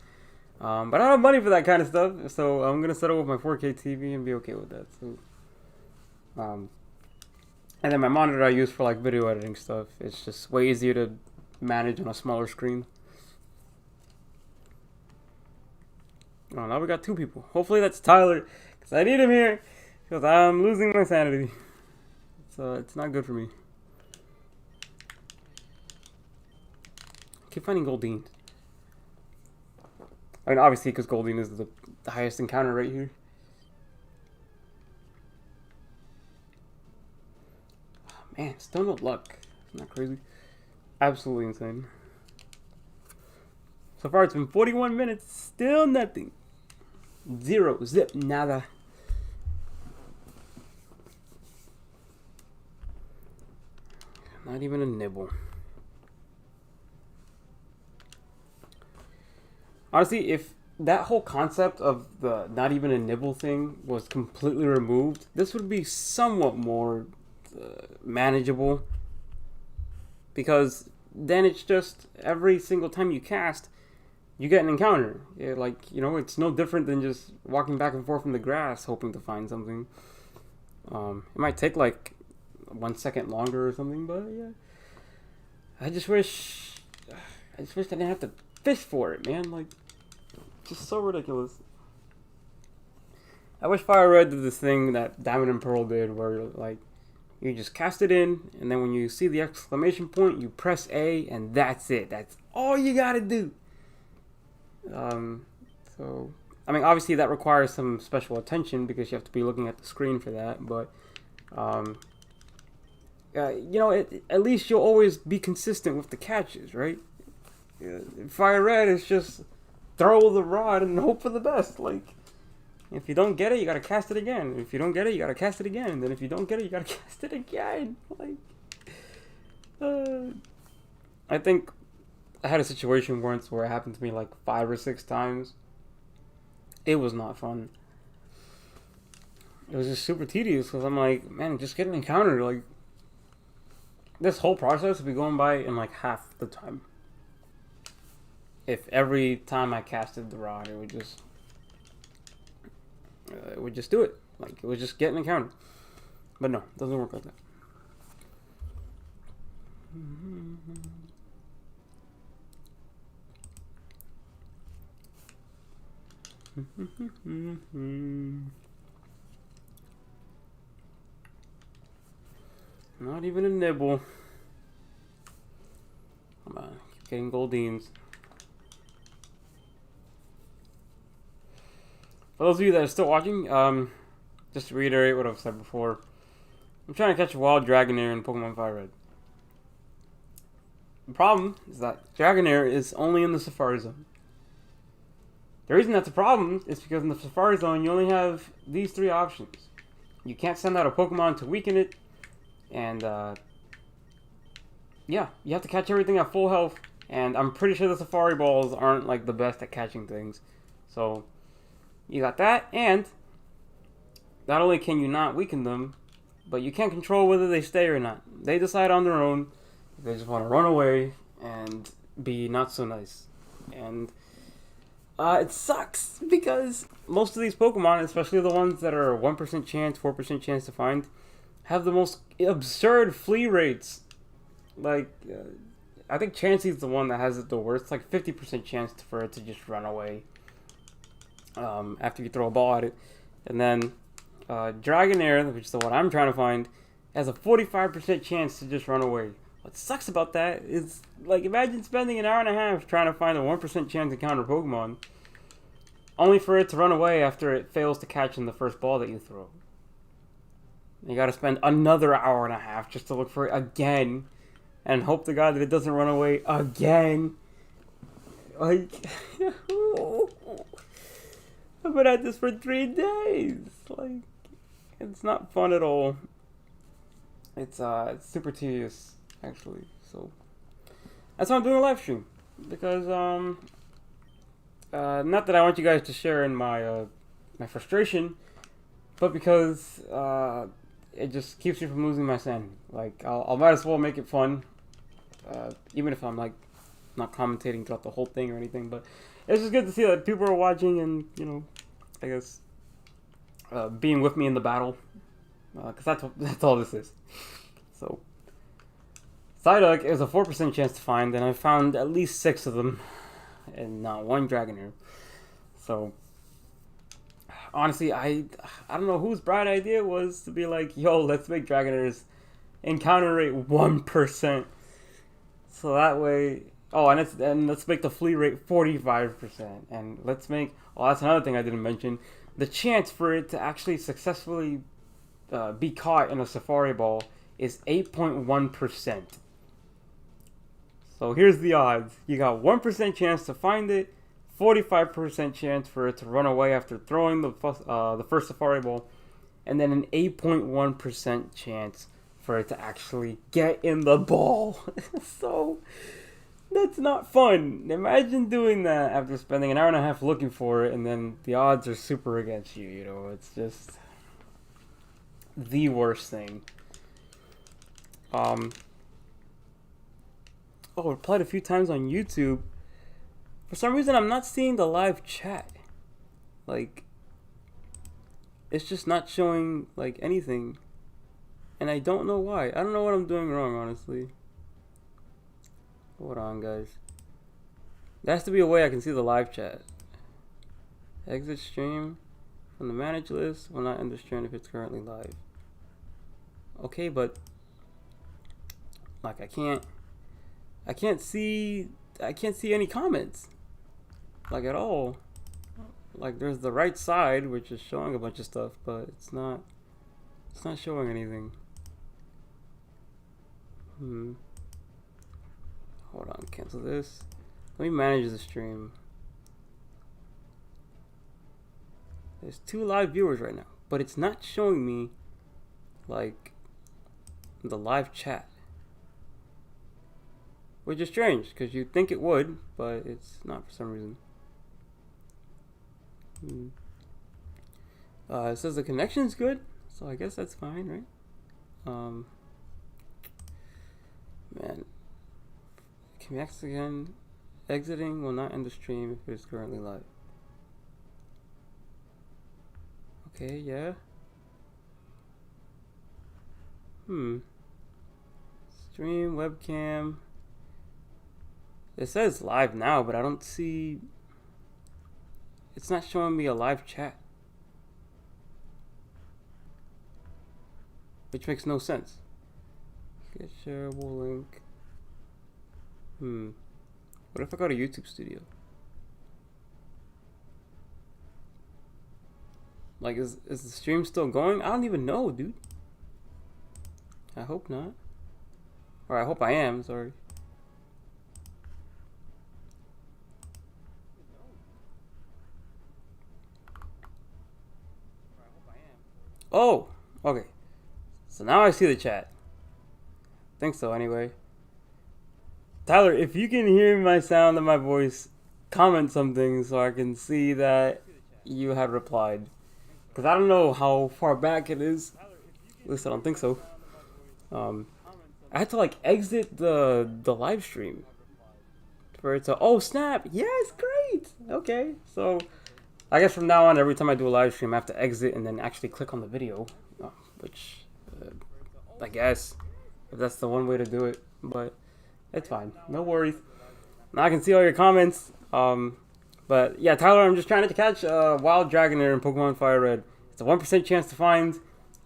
But I don't have money for that kind of stuff, so I'm gonna settle with my 4K TV and be okay with that. So, and then my monitor I use for like video editing stuff. It's just way easier to manage on a smaller screen. Oh, now we got 2 people. Hopefully that's Tyler, because I need him here, because I'm losing my sanity. So it's not good for me. I keep finding Goldeen. I mean, obviously, because Goldeen is the highest encounter right here. Oh, man, still no luck. Isn't that crazy? Absolutely insane. So far, it's been 41 minutes. Still nothing. 0. Zip. Nada. Not even a nibble. Honestly, if that whole concept of the not even a nibble thing was completely removed, this would be somewhat more manageable. Because then it's just every single time you cast, you get an encounter. It's no different than just walking back and forth in the grass hoping to find something. It might take like 1 second longer or something, but yeah. I just wish I didn't have to fish for it, man. Like, just so ridiculous. I wish FireRed did this thing that Diamond and Pearl did, where like you just cast it in, and then when you see the exclamation point, you press A, and that's it. That's all you gotta do. So I mean, obviously that requires some special attention because you have to be looking at the screen for that. But at least you'll always be consistent with the catches, right? FireRed is just throw the rod and hope for the best. Like, if you don't get it, you gotta cast it again. If you don't get it, you gotta cast it again. And then if you don't get it, you gotta cast it again. Like, I think I had a situation once where it happened to me like 5 or 6 times. It was not fun. It was just super tedious because I'm like, man, just get an encounter. Like, this whole process would be going by in like half the time. If every time I casted the rod, it would just do it. Like, it would just get an encounter. But no, it doesn't work like that. Not even a nibble. Come on, keep getting Goldeens. For those of you that are still watching, just to reiterate what I've said before, I'm trying to catch a wild Dragonair in Pokemon FireRed. The problem is that Dragonair is only in the Safari Zone. The reason that's a problem is because in the Safari Zone you only have these 3 options. You can't send out a Pokemon to weaken it, and you have to catch everything at full health, and I'm pretty sure the Safari Balls aren't like the best at catching things. So you got that, and not only can you not weaken them, but you can't control whether they stay or not. They decide on their own. They just want to run away and be not so nice. And it sucks because most of these Pokemon, especially the ones that are 1% chance, 4% chance to find, have the most absurd flee rates. Like, I think Chansey's the one that has it the worst. It's like 50% chance for it to just run away after you throw a ball at it. And then Dragonair, which is the one I'm trying to find, has a 45% chance to just run away. What sucks about that is, like, imagine spending an hour and a half trying to find a 1% chance encounter Pokemon, only for it to run away after it fails to catch in the first ball that you throw. You gotta spend another hour and a half just to look for it again, and hope to God that it doesn't run away again. Like, I've been at this for 3 days. Like, it's not fun at all. It's super tedious, actually. So that's why I'm doing a live stream. Because, not that I want you guys to share in my, my frustration, but because, it just keeps me from losing my sanity. Like, I'll might as well make it fun, even if I'm, like, not commentating throughout the whole thing or anything, but it's just good to see that people are watching and, you know, I guess, being with me in the battle, because that's all this is. So, Psyduck is a 4% chance to find, and I found at least 6 of them, and not one Dragonair. So, honestly, I don't know whose bright idea it was to be like, yo, let's make Dragonair's encounter rate 1%. So that way, oh, and let's make the flee rate 45%. And let's make, oh, that's another thing I didn't mention, the chance for it to actually successfully be caught in a Safari Ball is 8.1%. So here's the odds. You got 1% chance to find it, 45% chance for it to run away after throwing the first Safari Ball, and then an 8.1% chance for it to actually get in the ball. So, that's not fun. Imagine doing that after spending an hour and a half looking for it, and then the odds are super against you, you know, it's just the worst thing. Oh, I replied a few times on YouTube. For some reason, I'm not seeing the live chat. Like, it's just not showing, like, anything. And I don't know why. I don't know what I'm doing wrong, honestly. Hold on, guys. There has to be a way I can see the live chat. Exit stream from the manage list. Will not end the stream if it's currently live. Okay, but like I can't see any comments. Like at all. Like there's the right side which is showing a bunch of stuff, but it's not showing anything. Hold on, cancel this. Let me manage the stream. There's 2 live viewers right now, but it's not showing me like the live chat. Which is strange, because you'd think it would, but it's not for some reason. It says the connection's good, so I guess that's fine, right? Man. Can we access again? Exiting will not end the stream if it is currently live. Okay, yeah. Stream, webcam. It says live now, but I don't see... It's not showing me a live chat. Which makes no sense. Get shareable link. What if I go to YouTube Studio? Like, is the stream still going? I don't even know, dude. I hope not. Or I hope I am, sorry. Oh, okay. So now I see the chat. Think so, anyway. Tyler, if you can hear my sound and my voice, comment something so I can see that you have replied. Because I don't know how far back it is. At least I don't think so. I had to like exit the live stream for it to... Oh, snap! Yes, great! Okay, so... I guess from now on, every time I do a live stream, I have to exit and then actually click on the video. Which, I guess, if that's the one way to do it. But it's fine. No worries. Now I can see all your comments. But yeah, Tyler, I'm just trying to catch Wild Dragonair in Pokemon FireRed. It's a 1% chance to find.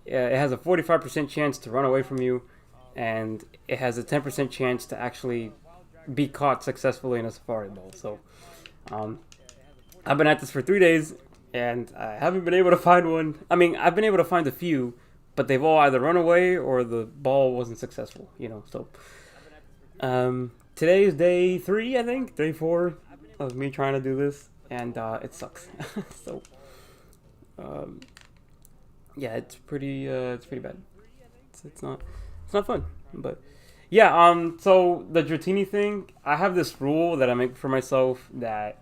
It has a 45% chance to run away from you. And it has a 10% chance to actually be caught successfully in a Safari Ball. So, I've been at this for 3 days, and I haven't been able to find one. I mean, I've been able to find a few, but they've all either run away or the ball wasn't successful, you know, so. Today is day 3, I think, day 4 of me trying to do this, and it sucks. So, yeah, it's pretty bad. It's not fun, but Yeah, so the Dratini thing, I have this rule that I make for myself that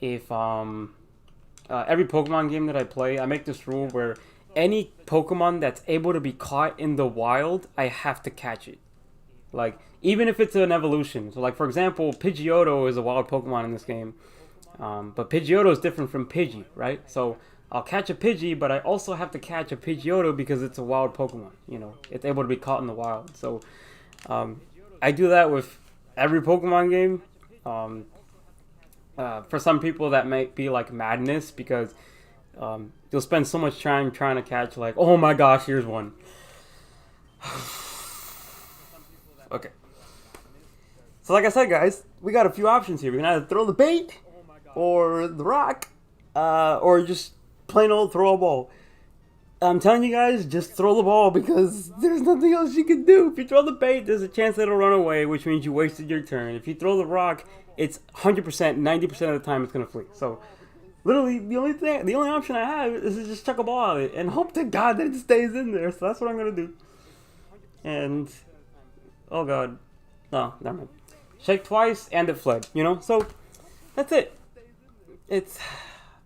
if, every Pokemon game that I play, I make this rule where any Pokemon that's able to be caught in the wild, I have to catch it. Like, even if it's an evolution. So, like, for example, Pidgeotto is a wild Pokemon in this game. But Pidgeotto is different from Pidgey, right? So, I'll catch a Pidgey, but I also have to catch a Pidgeotto because it's a wild Pokemon. You know, it's able to be caught in the wild. So, I do that with every Pokemon game. For some people, that might be like madness because you'll spend so much time trying to catch, like, oh my gosh, here's one. Okay. So, like I said, guys, we got a few options here. We can either throw the bait, or the rock, or just plain old throw a ball. I'm telling you guys, just throw the ball because there's nothing else you can do. If you throw the bait, there's a chance that it'll run away, which means you wasted your turn. If you throw the rock, it's 100%, 90% of the time it's gonna flee. So, literally, the only option I have is to just chuck a ball at it and hope to God that it stays in there. So that's what I'm gonna do. And oh God, no, never mind. Shake twice and it fled. You know, so that's it. It's.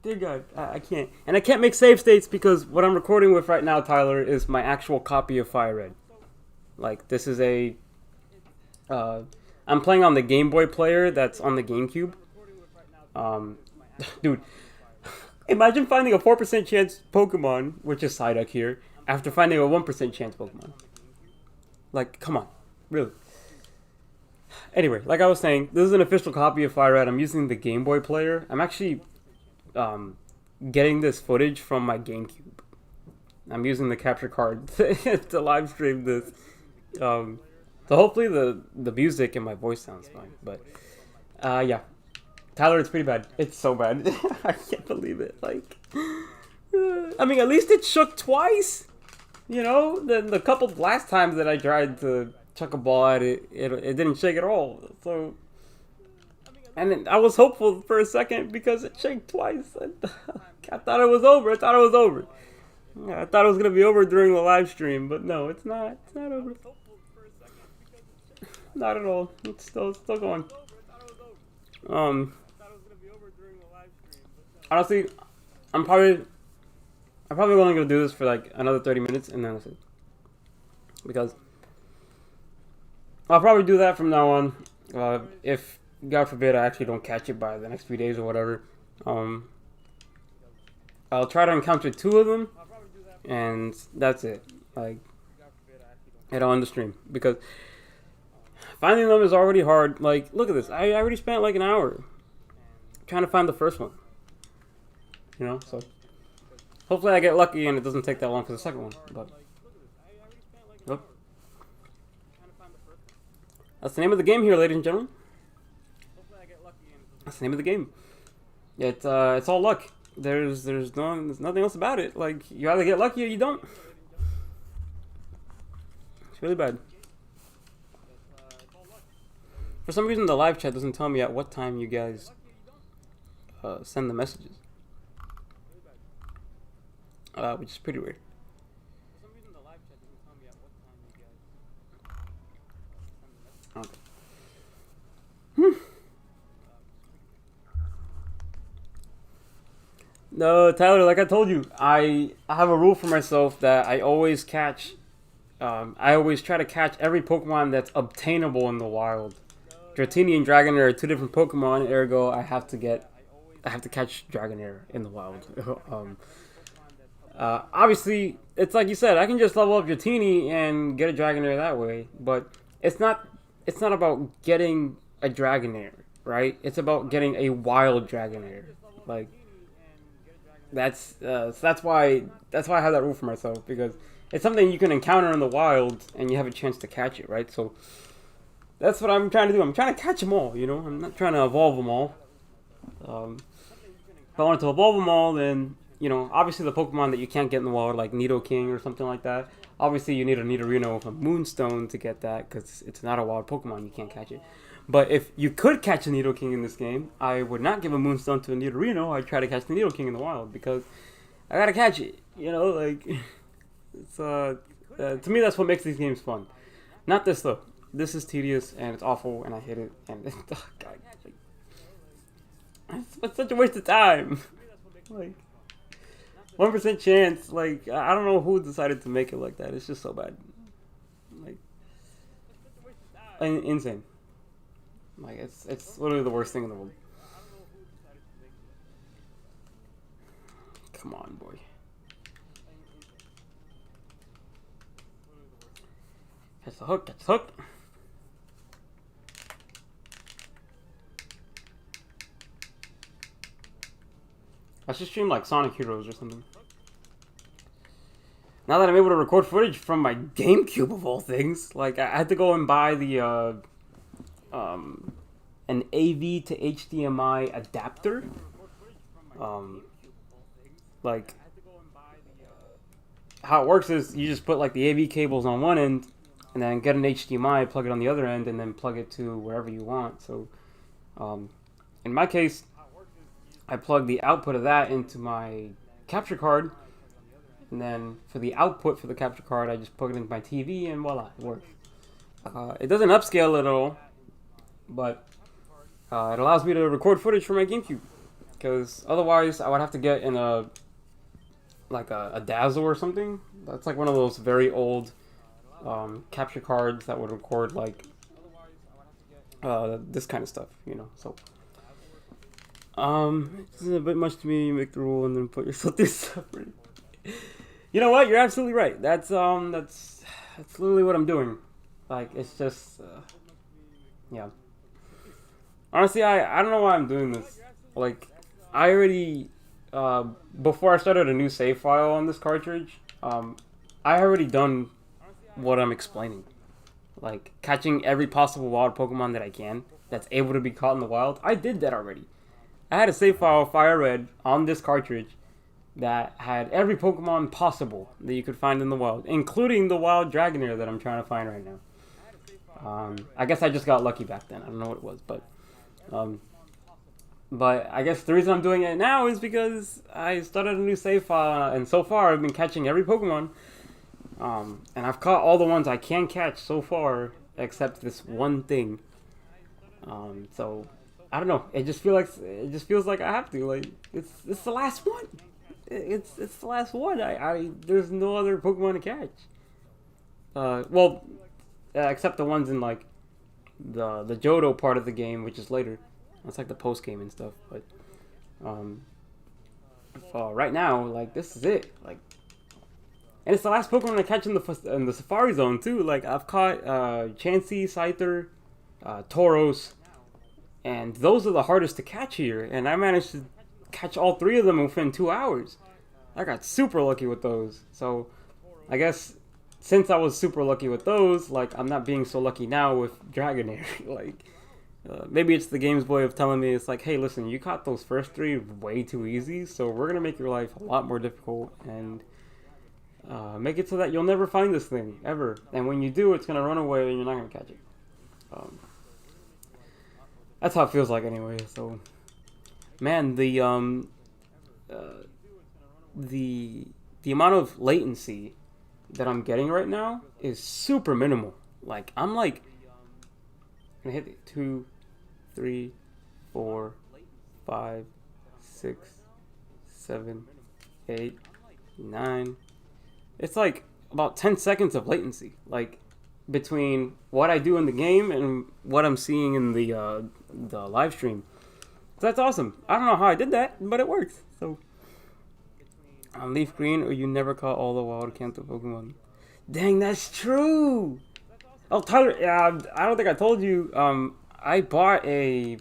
Dear God, I can't. And I can't make save states because what I'm recording with right now, Tyler, is my actual copy of FireRed. Like, this is a... I'm playing on the Game Boy player that's on the GameCube. Dude, imagine finding a 4% chance Pokemon, which is Psyduck here, after finding a 1% chance Pokemon. Like, come on. Really. Anyway, like I was saying, this is an official copy of FireRed. I'm using the Game Boy player. I'm actually... getting this footage from my GameCube. I'm using the capture card to live stream this. So hopefully the music and my voice sounds fine. But yeah, Tyler, it's pretty bad. It's so bad. I can't believe it. Like, I mean, at least it shook twice. You know, the couple last times that I tried to chuck a ball at it, it didn't shake at all. So. And I was hopeful for a second because it shook twice. I thought it was over. I thought it was going to be over during the live stream, but no, it's not. It's not over. Not at all. It's still going. Honestly, I'm probably only going to do this for like another 30 minutes and then that's it. Because I'll probably do that from now on. If God forbid I actually don't catch it by the next few days or whatever. I'll try to encounter 2 of them, and that's it. Like, on the stream. Because finding them is already hard. Like, look at this. I already spent like an hour trying to find the first one. You know, so hopefully I get lucky and it doesn't take that long for the second one. But oh. That's the name of the game here, ladies and gentlemen. That's the name of the game. It's all luck. There's nothing else about it. Like, you either get lucky or you don't. It's really bad. For some reason, the live chat doesn't tell me at what time you guys send the messages, which is pretty weird. Okay. No, Tyler, like I told you, I have a rule for myself that I always catch. I always try to catch every Pokemon that's obtainable in the wild. Dratini and Dragonair are 2 different Pokemon, ergo I have to catch Dragonair in the wild. Obviously, it's like you said, I can just level up Dratini and get a Dragonair that way, but it's not about getting a Dragonair, right? It's about getting a wild Dragonair. Like, that's why I have that rule for myself, because it's something you can encounter in the wild and you have a chance to catch it, right? So that's what I'm trying to do. I'm trying to catch them all, you know? I'm not trying to evolve them all. If I wanted to evolve them all, then, you know, obviously the Pokemon that you can't get in the wild, like Nidoking or something like that, obviously you need a Nidorino with a Moonstone to get that, because it's not a wild Pokemon, you can't catch it. But if you could catch a Nidoking in this game, I would not give a Moonstone to a Nidorino. I'd try to catch the Nidoking in the wild, because I gotta catch it, you know, like, it's, to me that's what makes these games fun. Not this, though. this is tedious and it's awful and I hate it and oh god, like, it's such a waste of time. Like 1% chance. Like I don't know who decided to make it like that. It's just so bad. Like insane. Like it's literally the worst thing in the world. Come on, boy. Catch the hook, catch the hook. I should stream like Sonic Heroes or something. Now that I'm able to record footage from my GameCube of all things, like I had to go and buy the an AV to HDMI adapter. Like how it works is you just put like the AV cables on one end and then get an HDMI, plug it on the other end, and then plug it to wherever you want. So in my case, I plug the output of that into my capture card, and then for the output for the capture card, I just plug it into my TV, and voila, it works. It doesn't upscale at all, but it allows me to record footage from my GameCube, because otherwise I would have to get in a Dazzle or something. That's like one of those very old capture cards that would record like this kind of stuff, you know. So it's a bit much to me. You make the rule and then put yourself through suffering. You know what? You're absolutely right. That's literally what I'm doing. Like it's just yeah. Honestly, I don't know why I'm doing this. Like I already before I started a new save file on this cartridge, I already done what I'm explaining. Like catching every possible wild Pokemon that I can that's able to be caught in the wild. I did that already. I had a save file, FireRed, on this cartridge that had every Pokemon possible that you could find in the wild, including the wild Dragonair that I'm trying to find right now. I guess I just got lucky back then. I don't know what it was, but I guess the reason I'm doing it now is because I started a new save file, and so far I've been catching every Pokemon. And I've caught all the ones I can catch so far, except this one thing. So I don't know. It just feels like I have to. Like it's the last one. It's the last one. There's no other Pokemon to catch. Except the ones in like the Johto part of the game, which is later. That's like the post game and stuff. But right now, like this is it. Like. And it's the last Pokemon I catch in the Safari Zone, too. Like, I've caught Chansey, Scyther, Tauros, and those are the hardest to catch here. And I managed to catch all three of them within 2 hours. I got super lucky with those. So, I guess, since I was super lucky with those, like, I'm not being so lucky now with Dragonair. Like, maybe it's the game's way of telling me, it's like, hey, listen, you caught those first three way too easy, so we're going to make your life a lot more difficult, and make it so that you'll never find this thing ever, and when you do, it's gonna run away and you're not gonna catch it. That's how it feels like anyway. So, man, the amount of latency that I'm getting right now is super minimal. Like I'm like gonna hit it 2, 3, 4, 5, 6, 7, 8, 9. It's like about 10 seconds of latency, like between what I do in the game and what I'm seeing in the live stream. So that's awesome. I don't know how I did that, but it works. So, Leaf Green, or you never caught all the wild Kanto Pokemon. Dang, that's true. Oh, Tyler, I don't think I told you. I bought a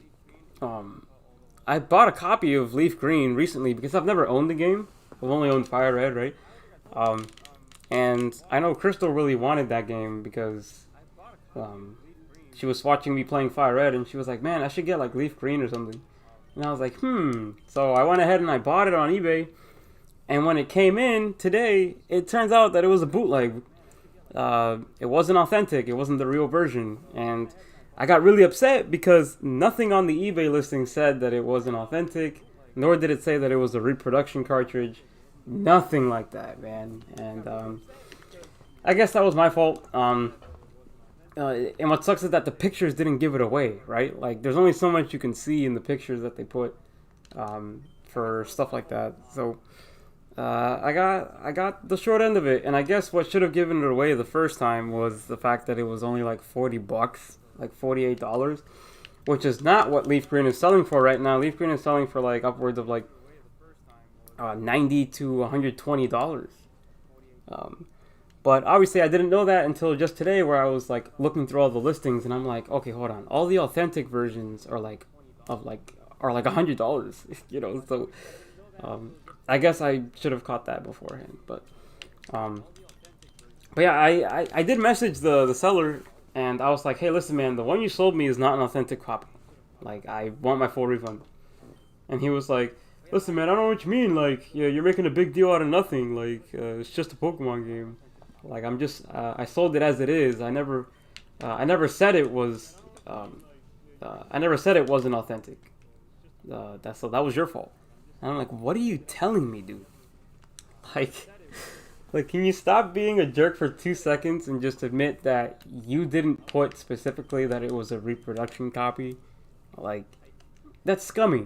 copy of Leaf Green recently because I've never owned the game. I've only owned FireRed, right? And I know Crystal really wanted that game because she was watching me playing FireRed and she was like, man, I should get like Leaf Green or something. And I was like, So I went ahead and I bought it on eBay. And when it came in today, it turns out that it was a bootleg. It wasn't authentic. It wasn't the real version. And I got really upset because nothing on the eBay listing said that it wasn't authentic, nor did it say that it was a reproduction cartridge. Nothing like that, man. And I guess that was my fault. and what sucks is that the pictures didn't give it away, right? Like, there's only so much you can see in the pictures that they put for stuff like that. So I got the short end of it, and I guess what should have given it away the first time was the fact that it was only like $40, like $48, which is not what Leaf Green is selling for right now. Leaf Green is selling for like upwards of like $90 to $120. But obviously I didn't know that until just today, where I was like looking through all the listings, and I'm like, okay, hold on, all the authentic versions are like $100, you know. So I guess I should have caught that beforehand. But yeah, I did message the seller, and I was like, hey, listen, man, the one you sold me is not an authentic copy. Like, I want my full refund. And he was like, listen, man, I don't know what you mean. Like, yeah, you're making a big deal out of nothing. Like, it's just a Pokemon game. Like, I'm just, I sold it as it is. I never said it was, I never said it wasn't authentic. So that was your fault. And I'm like, what are you telling me, dude? Like, can you stop being a jerk for 2 seconds and just admit that you didn't put specifically that it was a reproduction copy? Like, that's scummy.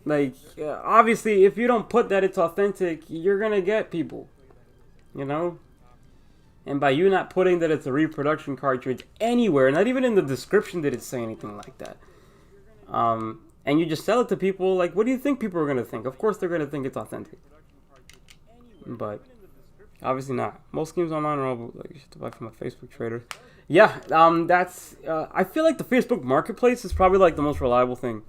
Like, obviously, if you don't put that it's authentic, you're gonna get people, you know? And by you not putting that it's a reproduction cartridge anywhere, not even in the description did it say anything like that, and you just sell it to people, like, what do you think people are gonna think? Of course they're gonna think it's authentic. But obviously not. Most games online are all like, you should buy from a Facebook trader. Yeah, that's, I feel like the Facebook Marketplace is probably like the most reliable thing.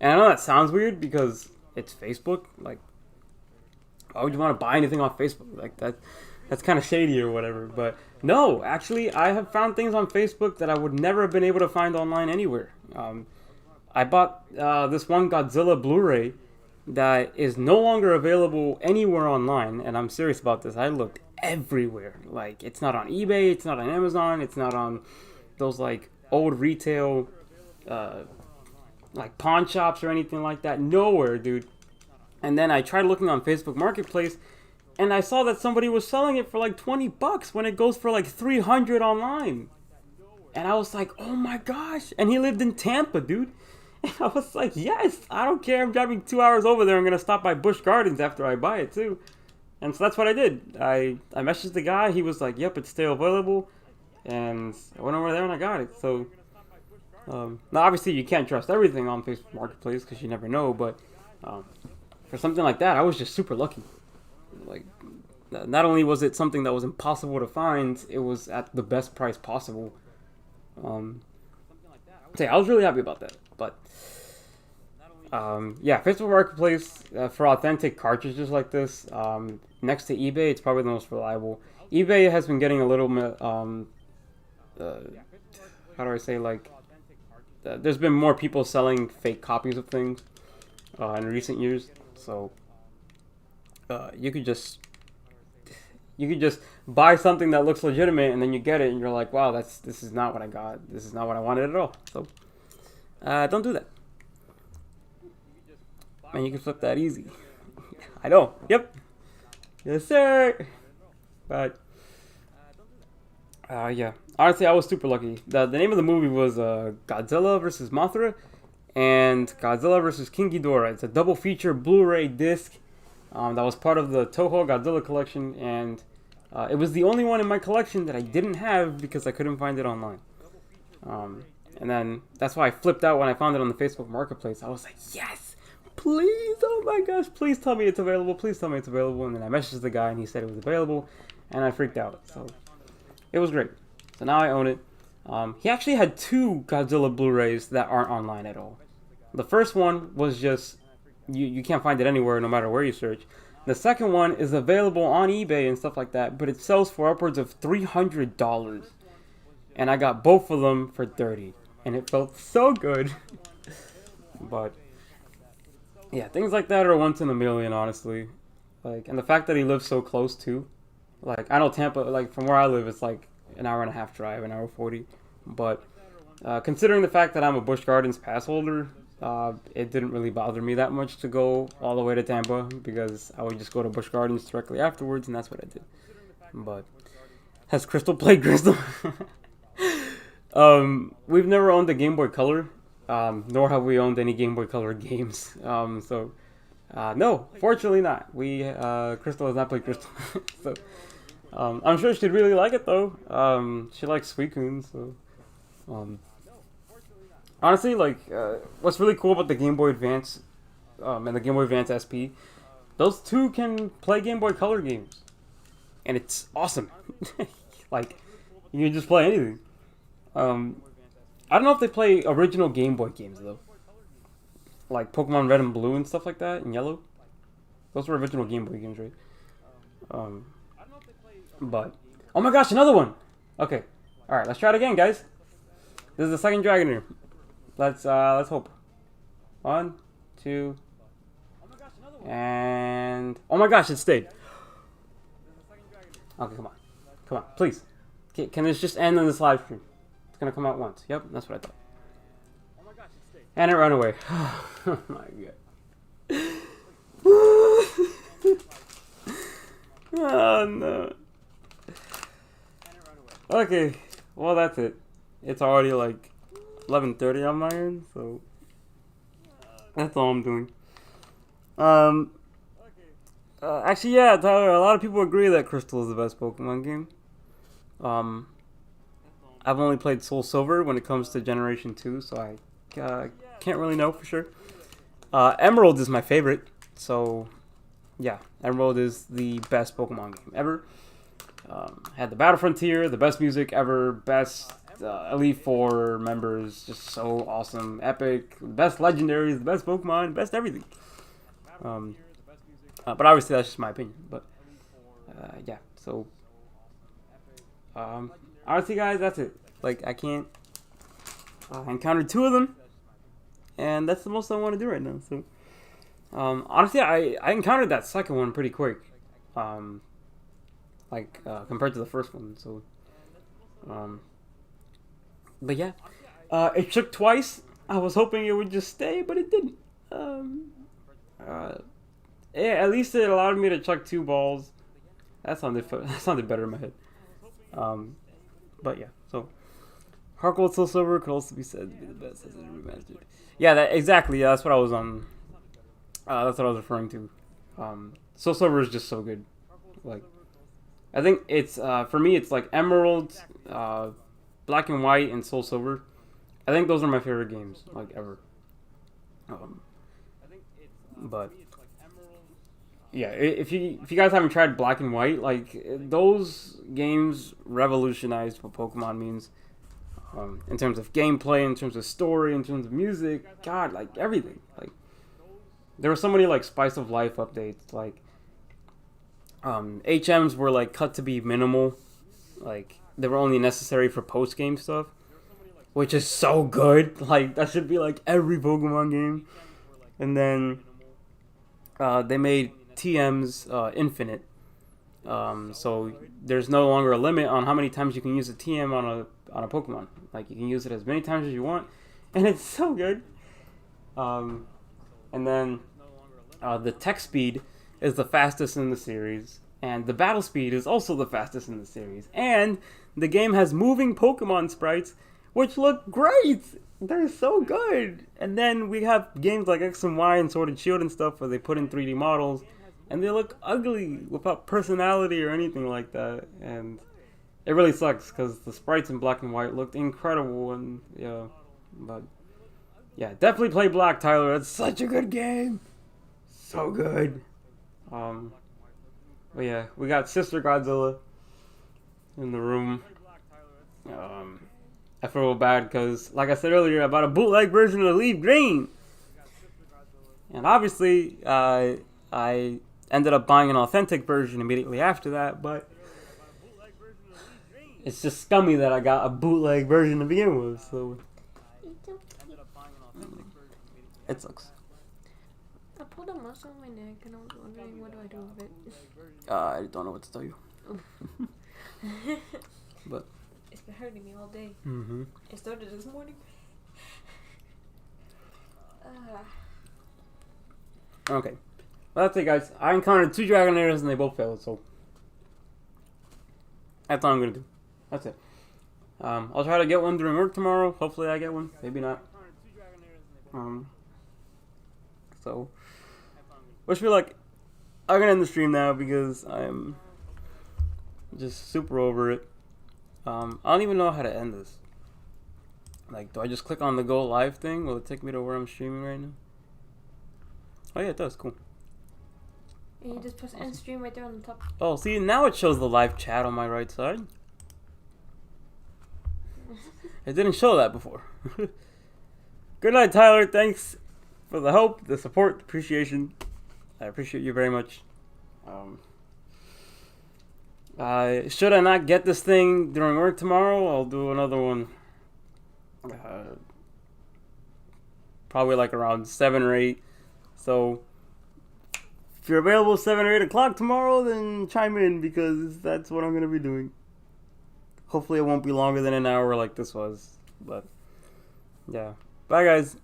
And I know that sounds weird because it's Facebook. Like, why would you want to buy anything off Facebook? Like, that's kind of shady or whatever. But no, actually, I have found things on Facebook that I would never have been able to find online anywhere. I bought this one Godzilla Blu-ray that is no longer available anywhere online, and I'm serious about this. I looked everywhere. Like, it's not on eBay, it's not on Amazon, it's not on those like old retail like pawn shops or anything like that. Nowhere, dude. And then I tried looking on Facebook Marketplace, and I saw that somebody was selling it for like $20 when it goes for like $300 online. And I was like, oh my gosh. And he lived in Tampa, dude. And I was like, yes, I don't care. I'm driving 2 hours over there. I'm going to stop by Busch Gardens after I buy it too. And so that's what I did. I messaged the guy. He was like, yep, it's still available. And I went over there and I got it. So now obviously you can't trust everything on Facebook Marketplace because you never know. But for something like that, I was just super lucky. Like, not only was it something that was impossible to find, it was at the best price possible. So I was really happy about that. But yeah, Facebook Marketplace for authentic cartridges like this, next to eBay, it's probably the most reliable. eBay has been getting a little bit, how do I say, like, there's been more people selling fake copies of things in recent years. So you could just buy something that looks legitimate, and then you get it, and you're like, wow, this is not what I got. This is not what I wanted at all. So don't do that. Man, you can flip that easy. I know. Yep. Yes, sir. But yeah. Honestly, I was super lucky. The name of the movie was Godzilla vs. Mothra and Godzilla vs. King Ghidorah. It's a double feature Blu-ray disc that was part of the Toho Godzilla collection, and it was the only one in my collection that I didn't have because I couldn't find it online. And then that's why I flipped out when I found it on the Facebook Marketplace. I was like, yes, please, oh my gosh, please tell me it's available. Please tell me it's available. And then I messaged the guy, and he said it was available, and I freaked out. So it was great. So now I own it. He actually had 2 Godzilla Blu-rays that aren't online at all. The first one was just, you can't find it anywhere no matter where you search. The second one is available on eBay and stuff like that, but it sells for upwards of $300. And I got both of them for $30. And it felt so good. But yeah, things like that are once in a million, honestly. Like, and the fact that he lives so close too. Like, I know Tampa, like from where I live, it's like an hour and a half drive, an hour 40. But considering the fact that I'm a Busch Gardens pass holder, it didn't really bother me that much to go all the way to Tampa, because I would just go to Busch Gardens directly afterwards, and that's what I did. But has Crystal played Crystal? We've never owned a Game Boy Color, nor have we owned any Game Boy Color games. No, fortunately not. Crystal has not played Crystal, so I'm sure she'd really like it though. She likes Suicune, so honestly, like, what's really cool about the Game Boy Advance, and the Game Boy Advance SP, those two can play Game Boy Color games, and it's awesome. Like, you can just play anything. I don't know if they play original Game Boy games though, like Pokemon Red and Blue and stuff like that, and Yellow. Those were original Game Boy games, right? But oh my gosh, another one. Okay, all right, let's try it again, guys. This is the second Dragonair. Let's hope. 1, 2, and oh my gosh, it stayed. Okay, come on, please. Can this just end on this live stream? It's gonna come out once. Yep, that's what I thought. And it ran away. Oh my god. Oh no. Okay, well that's it. It's already like 11:30 on my end, so that's all I'm doing. Actually, yeah, Tyler, a lot of people agree that Crystal is the best Pokemon game. I've only played Soul Silver when it comes to Generation 2, so I can't really know for sure. Emerald is my favorite, so yeah, Emerald is the best Pokemon game ever. Had the Battle Frontier, the best music ever, best Elite Four members, just so awesome, epic, best legendaries, the best Pokemon, best everything. But obviously that's just my opinion. But yeah, so honestly, guys, that's it. Like, I can't. I encountered 2 of them, and that's the most I want to do right now. So honestly, I encountered that second one pretty quick. Compared to the first one, so but yeah, it shook twice. I was hoping it would just stay, but it didn't. At least it allowed me to chuck 2 balls. That sounded better in my head. But yeah, so Heart Gold Soul Silver could also be said to be the best as it remastered. Yeah, exactly. Yeah, that's what I was on. That's what I was referring to. Soul Silver is just so good. Like, I think it's for me, it's like Emerald, Black and White, and Soul Silver. I think those are my favorite games, like, ever. But yeah, if you guys haven't tried Black and White, like, those games revolutionized what Pokemon means, in terms of gameplay, in terms of story, in terms of music. God, like, everything. Like, there were so many like Spice of Life updates. Like, HMs were like cut to be minimal. Like, they were only necessary for post game stuff, which is so good. Like, that should be like every Pokemon game. And then they made TMs infinite, so there's no longer a limit on how many times you can use a TM on a Pokemon. Like, you can use it as many times as you want, and it's so good. And then the tech speed is the fastest in the series, and the battle speed is also the fastest in the series. And the game has moving Pokemon sprites, which look great. They're so good. And then we have games like X and Y and Sword and Shield and stuff where they put in 3D models, and they look ugly without personality or anything like that. And it really sucks because the sprites in Black and White looked incredible. And yeah, but yeah, definitely play Black, Tyler. It's such a good game. So good. But yeah, we got Sister Godzilla in the room. I feel bad because, like I said earlier, I bought a bootleg version of Leaf Green. And obviously, I ended up buying an authentic version immediately after that, but it's just scummy that I got a bootleg version to begin with, so it sucks. I pulled a muscle on my neck and I was wondering, what do I do with it? I don't know what to tell you. But it's been hurting me all day. Mm-hmm. It started this morning. Okay. Well, that's it, guys. I encountered 2 Dragonairs and they both failed, so that's all I'm going to do. That's it. I'll try to get one during work tomorrow. Hopefully I get one. Maybe not. So, wish me luck. I'm gonna end the stream now because I'm just super over it. I don't even know how to end this. Like, do I just click on the go live thing? Will it take me to where I'm streaming right now? Oh yeah, it does. Cool. And you just press end stream right there on the top. Oh, see, now it shows the live chat on my right side. It didn't show that before. Good night, Tyler. Thanks for the help, the support, the appreciation. I appreciate you very much. Should I not get this thing during work tomorrow, I'll do another one. Probably like around 7 or 8. So if you're available 7 or 8 o'clock tomorrow, then chime in because that's what I'm going to be doing. Hopefully it won't be longer than an hour like this was. But yeah. Bye guys.